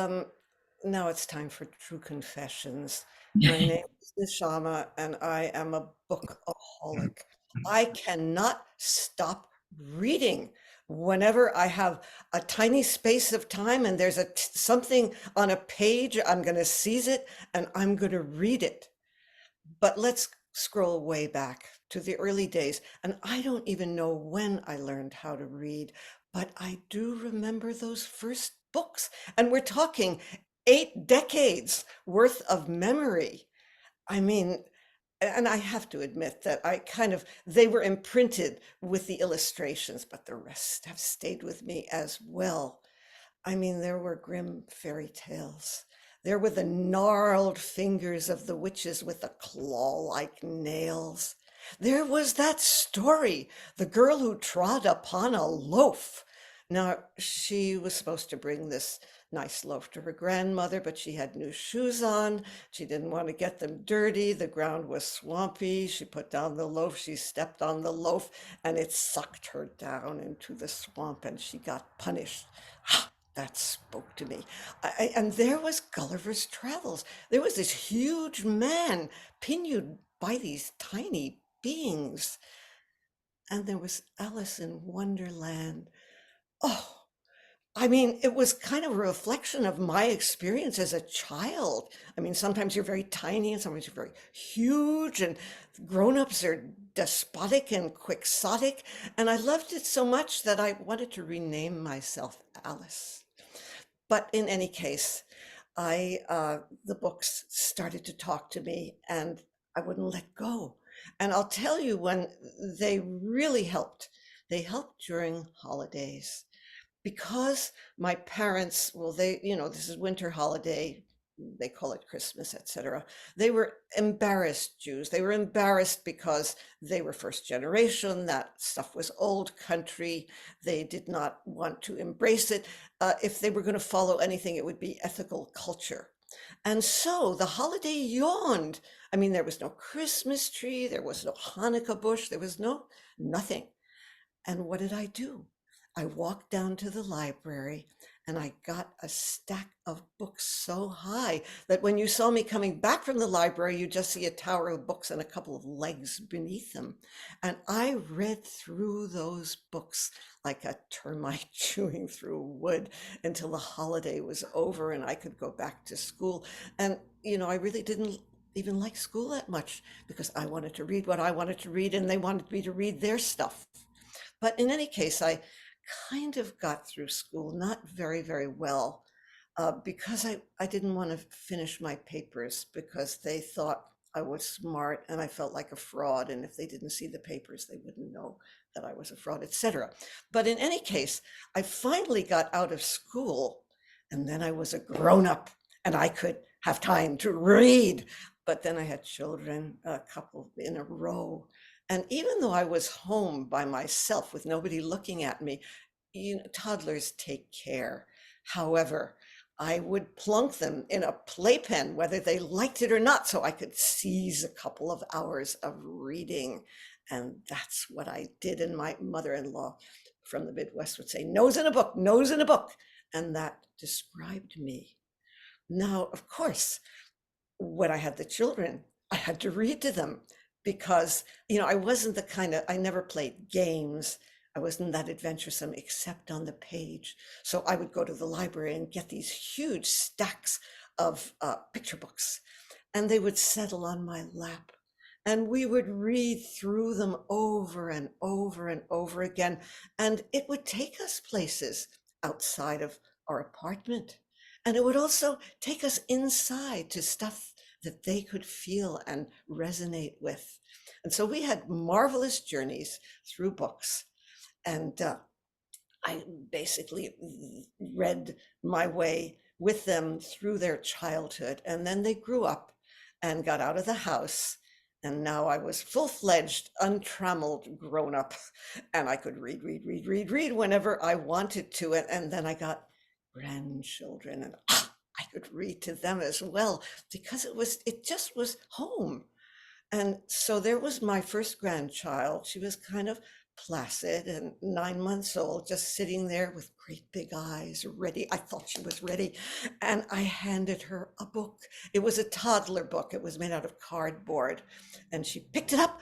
now it's time for true confessions. My name is Neshama and I am a bookaholic. I cannot stop reading. Whenever I have a tiny space of time and there's something on a page, I'm going to seize it and I'm going to read it. But let's scroll way back to the early days. And I don't even know when I learned how to read, but I do remember those first books. And we're talking 8 decades worth of memory. I mean, and I have to admit that they were imprinted with the illustrations, but the rest have stayed with me as well. I mean, there were grim fairy tales. There were the gnarled fingers of the witches with the claw-like nails. There was that story, the girl who trod upon a loaf. Now, she was supposed to bring this nice loaf to her grandmother, but she had new shoes on. She didn't want to get them dirty. The ground was swampy. She put down the loaf. She stepped on the loaf and it sucked her down into the swamp and she got punished. That spoke to me. And there was Gulliver's Travels. There was this huge man pinioned by these tiny beings. And there was Alice in Wonderland. Oh, I mean, it was kind of a reflection of my experience as a child. I mean, sometimes you're very tiny and sometimes you're very huge, and grown-ups are despotic and quixotic. And I loved it so much that I wanted to rename myself Alice. But in any case, the books started to talk to me and I wouldn't let go. And I'll tell you when they really helped. They helped during holidays. Because my parents, well, this is winter holiday, they call it Christmas, etc. They were embarrassed Jews. They were embarrassed because they were first generation. That stuff was old country. They did not want to embrace it. If they were going to follow anything, it would be ethical culture. And so the holiday yawned. I mean, there was no Christmas tree. There was no Hanukkah bush. There was nothing. And what did I do? I walked down to the library and I got a stack of books so high that when you saw me coming back from the library, you just see a tower of books and a couple of legs beneath them. And I read through those books like a termite chewing through wood until the holiday was over and I could go back to school. And, you know, I really didn't even like school that much because I wanted to read what I wanted to read and they wanted me to read their stuff. But in any case, I kind of got through school, not very, very well, because I didn't want to finish my papers because they thought I was smart and I felt like a fraud. And if they didn't see the papers, they wouldn't know that I was a fraud, etc. But in any case, I finally got out of school and then I was a grown up and I could have time to read. But then I had children, a couple in a row. And even though I was home by myself with nobody looking at me, you know, toddlers take care. However, I would plunk them in a playpen, whether they liked it or not, so I could seize a couple of hours of reading. And that's what I did. And my mother-in-law from the Midwest would say, nose in a book, nose in a book. And that described me. Now, of course, when I had the children, I had to read to them because, you know, I wasn't the kind of, I never played games. I wasn't that adventuresome except on the page. So I would go to the library and get these huge stacks of picture books and they would settle on my lap. And we would read through them over and over and over again. And it would take us places outside of our apartment. And it would also take us inside to stuff that they could feel and resonate with. And so we had marvelous journeys through books. And I basically read my way with them through their childhood. And then they grew up and got out of the house. And now I was full-fledged, untrammeled grown up. And I could read whenever I wanted to. And then I got grandchildren and I could read to them as well because it just was home. And so there was my first grandchild. She was kind of placid and 9 months old, just sitting there with great big eyes, ready. I thought she was ready. And I handed her a book. It was a toddler book. It was made out of cardboard. And she picked it up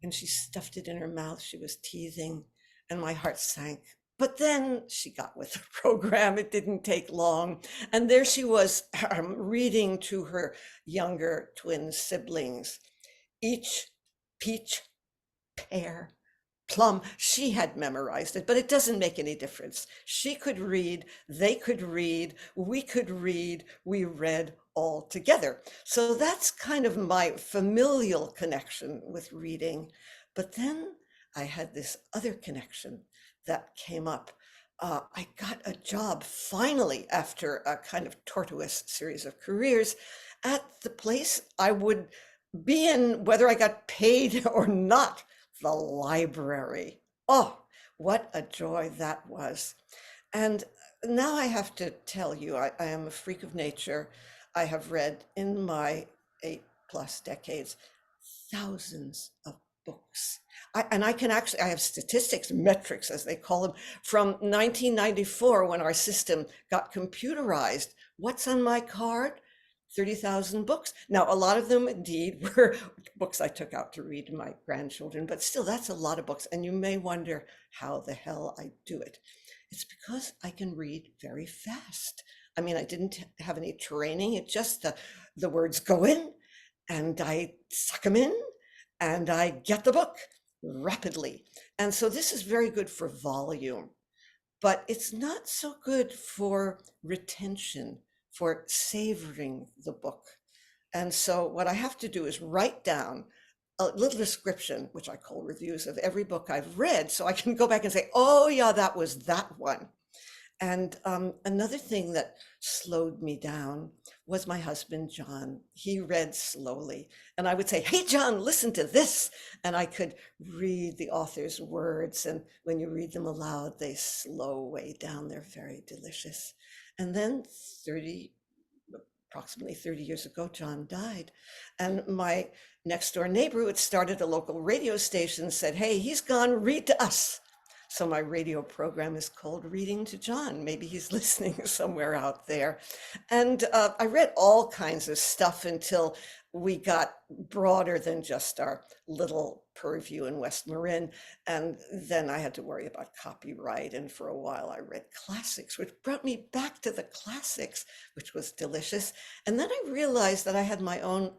and she stuffed it in her mouth. She was teething and my heart sank. But then she got with the program. It didn't take long. And there she was reading to her younger twin siblings, each peach, pear, plum. She had memorized it, but it doesn't make any difference. She could read, they could read, we read all together. So that's kind of my familial connection with reading. But then I had this other connection that came up. I got a job finally after a kind of tortuous series of careers at the place I would be in, whether I got paid or not, the library. Oh, what a joy that was. And now I have to tell you, I am a freak of nature. I have read in my 8+ decades, thousands of books. I have statistics, metrics as they call them, from 1994 when our system got computerized. What's on my card? 30,000 books. Now, a lot of them indeed were books I took out to read to my grandchildren, but still that's a lot of books. And you may wonder how the hell I do it. It's because I can read very fast. I mean, I didn't have any training. It just, the words go in and I suck them in and I get the book rapidly. And so this is very good for volume, but it's not so good for retention, for savoring the book. And so what I have to do is write down a little description, which I call reviews, of every book I've read, so I can go back and say, oh yeah, that was that one. And another thing that slowed me down was my husband, John. He read slowly. And I would say, hey, John, listen to this. And I could read the author's words. And when you read them aloud, they slow way down. They're very delicious. And then approximately 30 years ago, John died. And my next door neighbor who had started a local radio station said, hey, he's gone, read to us. So my radio program is called Reading to John. Maybe he's listening somewhere out there. And I read all kinds of stuff until we got broader than just our little purview in West Marin. And then I had to worry about copyright. And for a while I read classics, which brought me back to the classics, which was delicious. And then I realized that I had my own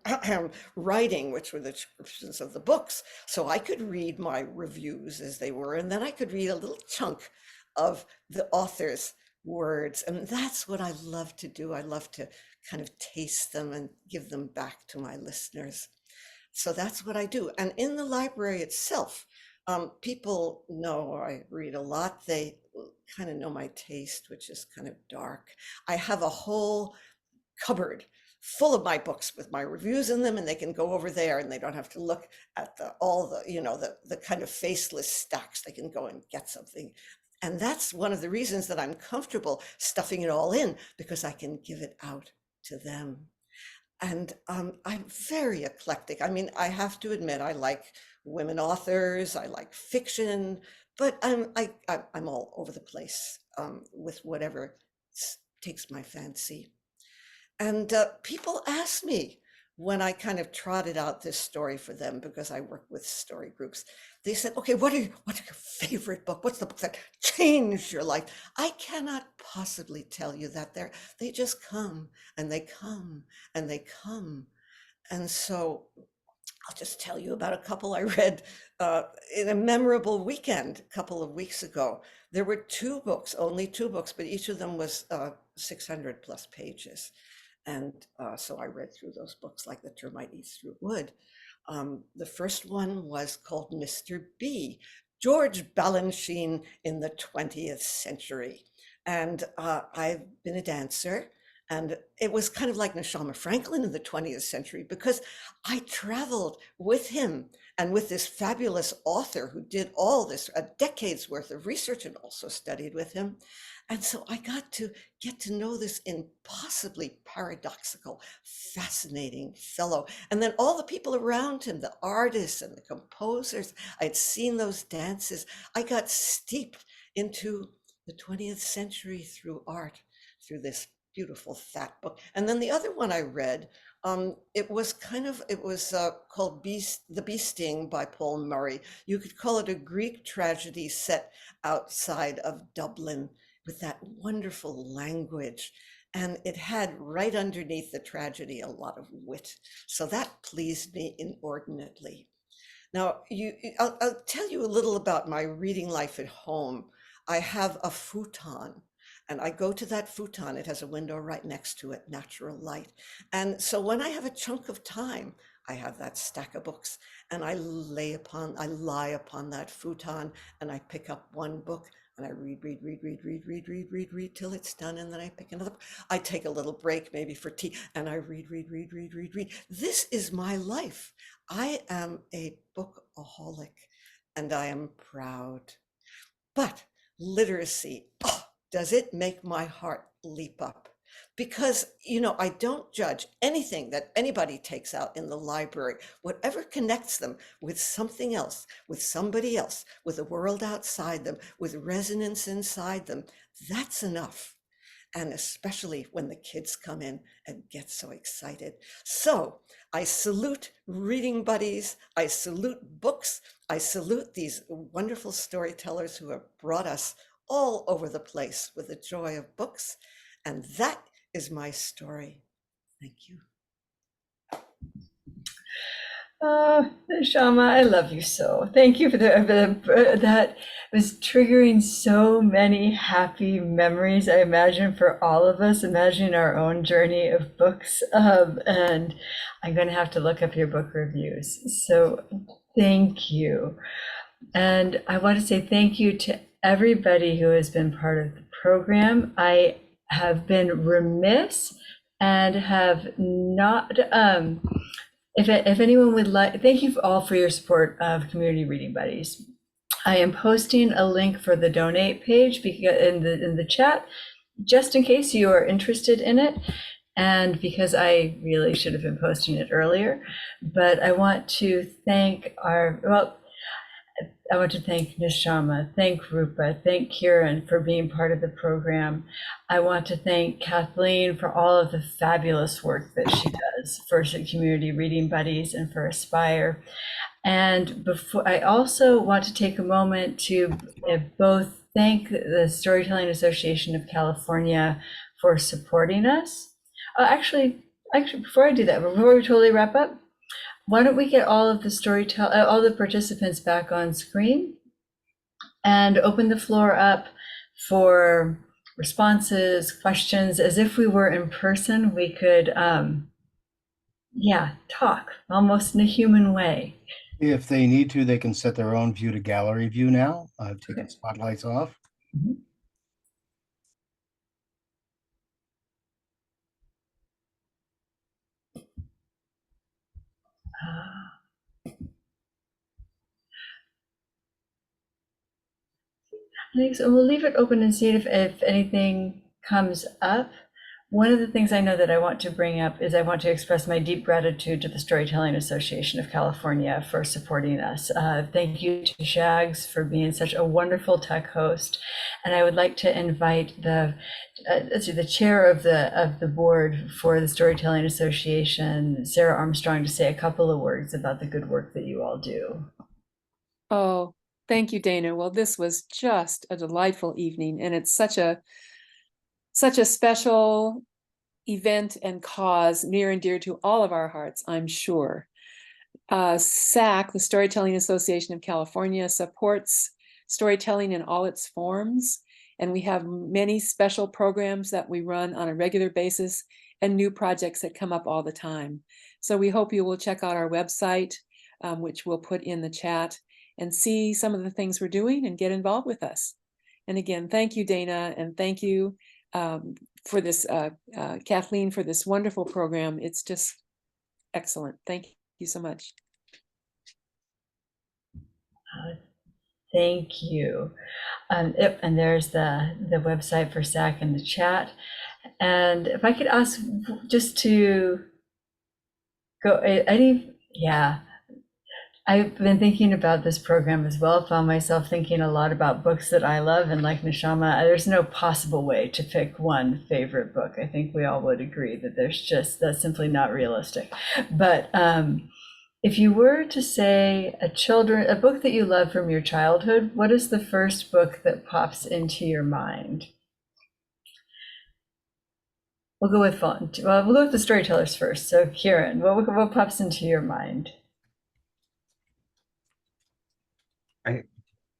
writing, which were the descriptions of the books. So I could read my reviews as they were, and then I could read a little chunk of the author's words. And that's what I love to do. I love to kind of taste them and give them back to my listeners. So that's what I do. And in the library itself, people know I read a lot. They kind of know my taste, which is kind of dark. I have a whole cupboard full of my books with my reviews in them, and they can go over there and they don't have to look at all the, the kind of faceless stacks. They can go and get something. And that's one of the reasons that I'm comfortable stuffing it all in, because I can give it out to them. And I'm very eclectic. I mean, I have to admit, I like women authors, I like fiction, but I'm all over the place with whatever takes my fancy. And people ask me when I kind of trotted out this story for them, because I work with story groups, they said, okay, what's your favorite book? What's the book that changed your life? I cannot possibly tell you that. They just come and they come and they come. And so I'll just tell you about a couple I read in a memorable weekend a couple of weeks ago. There were only two books, but each of them was 600 plus pages. And so I read through those books like the termite eats through wood. The first one was called Mr. B, George Balanchine in the 20th century. And I've been a dancer, and it was kind of like Neshama Franklin in the 20th century, because I traveled with him and with this fabulous author who did all this, a decade's worth of research, and also studied with him. And so I got to know this impossibly paradoxical, fascinating fellow. And then all the people around him, the artists and the composers, I'd seen those dances. I got steeped into the 20th century through art, through this beautiful fat book. And then the other one I read, it was called The Bee Sting by Paul Murray. You could call it a Greek tragedy set outside of Dublin, with that wonderful language. And it had right underneath the tragedy a lot of wit. So that pleased me inordinately. Now, I'll tell you a little about my reading life at home. I have a futon, and I go to that futon. It has a window right next to it, natural light. And so when I have a chunk of time, I have that stack of books, and I lie upon that futon, and I pick up one book, and I read till it's done, and then I pick another. I take a little break, maybe for tea, and I read. This is my life. I am a bookaholic, and I am proud. But literacy, does it make my heart leap up? Because, I don't judge anything that anybody takes out in the library. Whatever connects them with something else, with somebody else, with the world outside them, with resonance inside them, that's enough. And especially when the kids come in and get so excited. So I salute reading buddies. I salute books. I salute these wonderful storytellers who have brought us all over the place with the joy of books. And that is my story. Thank you. Shama, I love you so. Thank you for that was triggering so many happy memories, I imagine, for all of us, imagining our own journey of books. And I'm going to have to look up your book reviews. So thank you. And I want to say thank you to everybody who has been part of the program. I have been remiss and have not, if anyone would like, thank you all for your support of Community Reading Buddies. I am posting a link for the donate page in the chat, just in case you are interested in it, and because I really should have been posting it earlier. But I want to thank I want to thank Nishama, thank Rupa, thank Kiran for being part of the program. I want to thank Kathleen for all of the fabulous work that she does for Community Reading Buddies and for Aspire. And before, I also want to take a moment to both thank the Storytelling Association of California for supporting us. Actually, before I do that, before we totally wrap up, why don't we get all of the all the participants back on screen and open the floor up for responses, questions, as if we were in person. We could, talk almost in a human way. If they need to, they can set their own view to gallery view now. I've taken spotlights off. Mhm. Thanks. And we'll leave it open and see if anything comes up. One of the things I know that I want to bring up is I want to express my deep gratitude to the Storytelling Association of California for supporting us. Thank you to Shags for being such a wonderful tech host. And I would like to invite the chair of the board for the Storytelling Association, Sarah Armstrong, to say a couple of words about the good work that you all do. Oh, thank you, Dana. Well, this was just a delightful evening, and it's such a special event and cause near and dear to all of our hearts, I'm sure. SAC, the Storytelling Association of California, supports storytelling in all its forms, and we have many special programs that we run on a regular basis and new projects that come up all the time. So we hope you will check out our website, which we'll put in the chat, and see some of the things we're doing and get involved with us. And again, thank you, Dana, and thank you for this, Kathleen, for this wonderful program. It's just excellent. Thank you so much. Thank you. Yep, and there's the website for SAC in the chat. And if I could ask just to go, I've been thinking about this program as well. Found myself thinking a lot about books that I love, and like Nishama, there's no possible way to pick one favorite book. I think we all would agree that that's simply not realistic. But if you were to say a book that you love from your childhood, what is the first book that pops into your mind? We'll go with the storytellers first. So Kieran, what pops into your mind?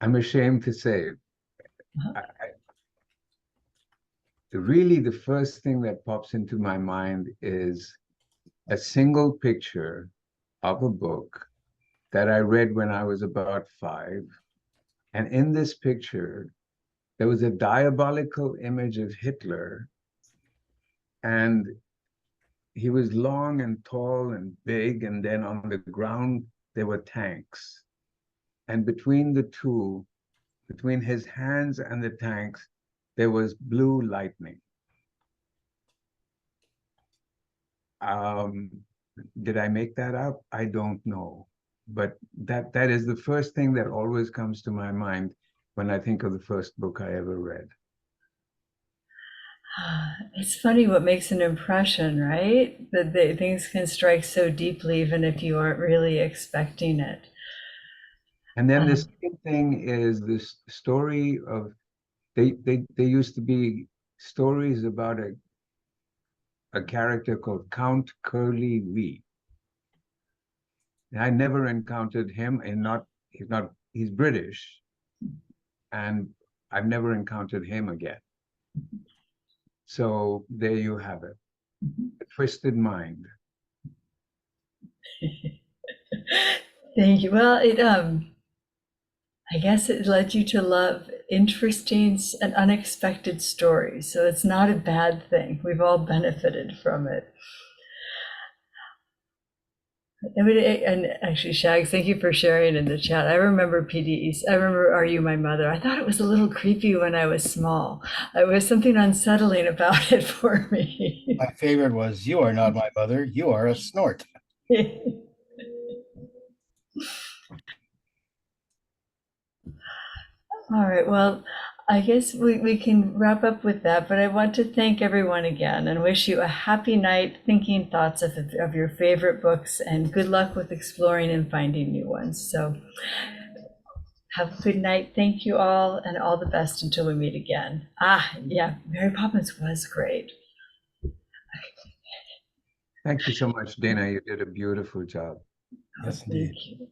I'm ashamed to say, really the first thing that pops into my mind is a single picture of a book that I read when I was about 5. And in this picture, there was a diabolical image of Hitler, and he was long and tall and big, and then on the ground, there were tanks. And between the two, between his hands and the tanks, there was blue lightning. Did I make that up? I don't know. But that is the first thing that always comes to my mind when I think of the first book I ever read. It's funny what makes an impression, right? That things can strike so deeply even if you aren't really expecting it. And then the second thing is this story of, they used to be stories about a character called Count Curly Wee. I never encountered him, and he's British, and I've never encountered him again. So there you have it. A twisted mind. Thank you. Well, I guess it led you to love interesting and unexpected stories. So it's not a bad thing. We've all benefited from it. And actually, Shags, thank you for sharing in the chat. I remember PDEs. I remember Are You My Mother? I thought it was a little creepy when I was small. There was something unsettling about it for me. My favorite was You Are Not My Mother, You Are a Snort. right. Well, I guess we can wrap up with that, but I want to thank everyone again and wish you a happy night thinking thoughts of your favorite books, and good luck with exploring and finding new ones. So have a good night. Thank you all, and all the best until we meet again. Yeah, Mary Poppins was great. Thank you so much, Dana. You did a beautiful job. Yes, Thank you.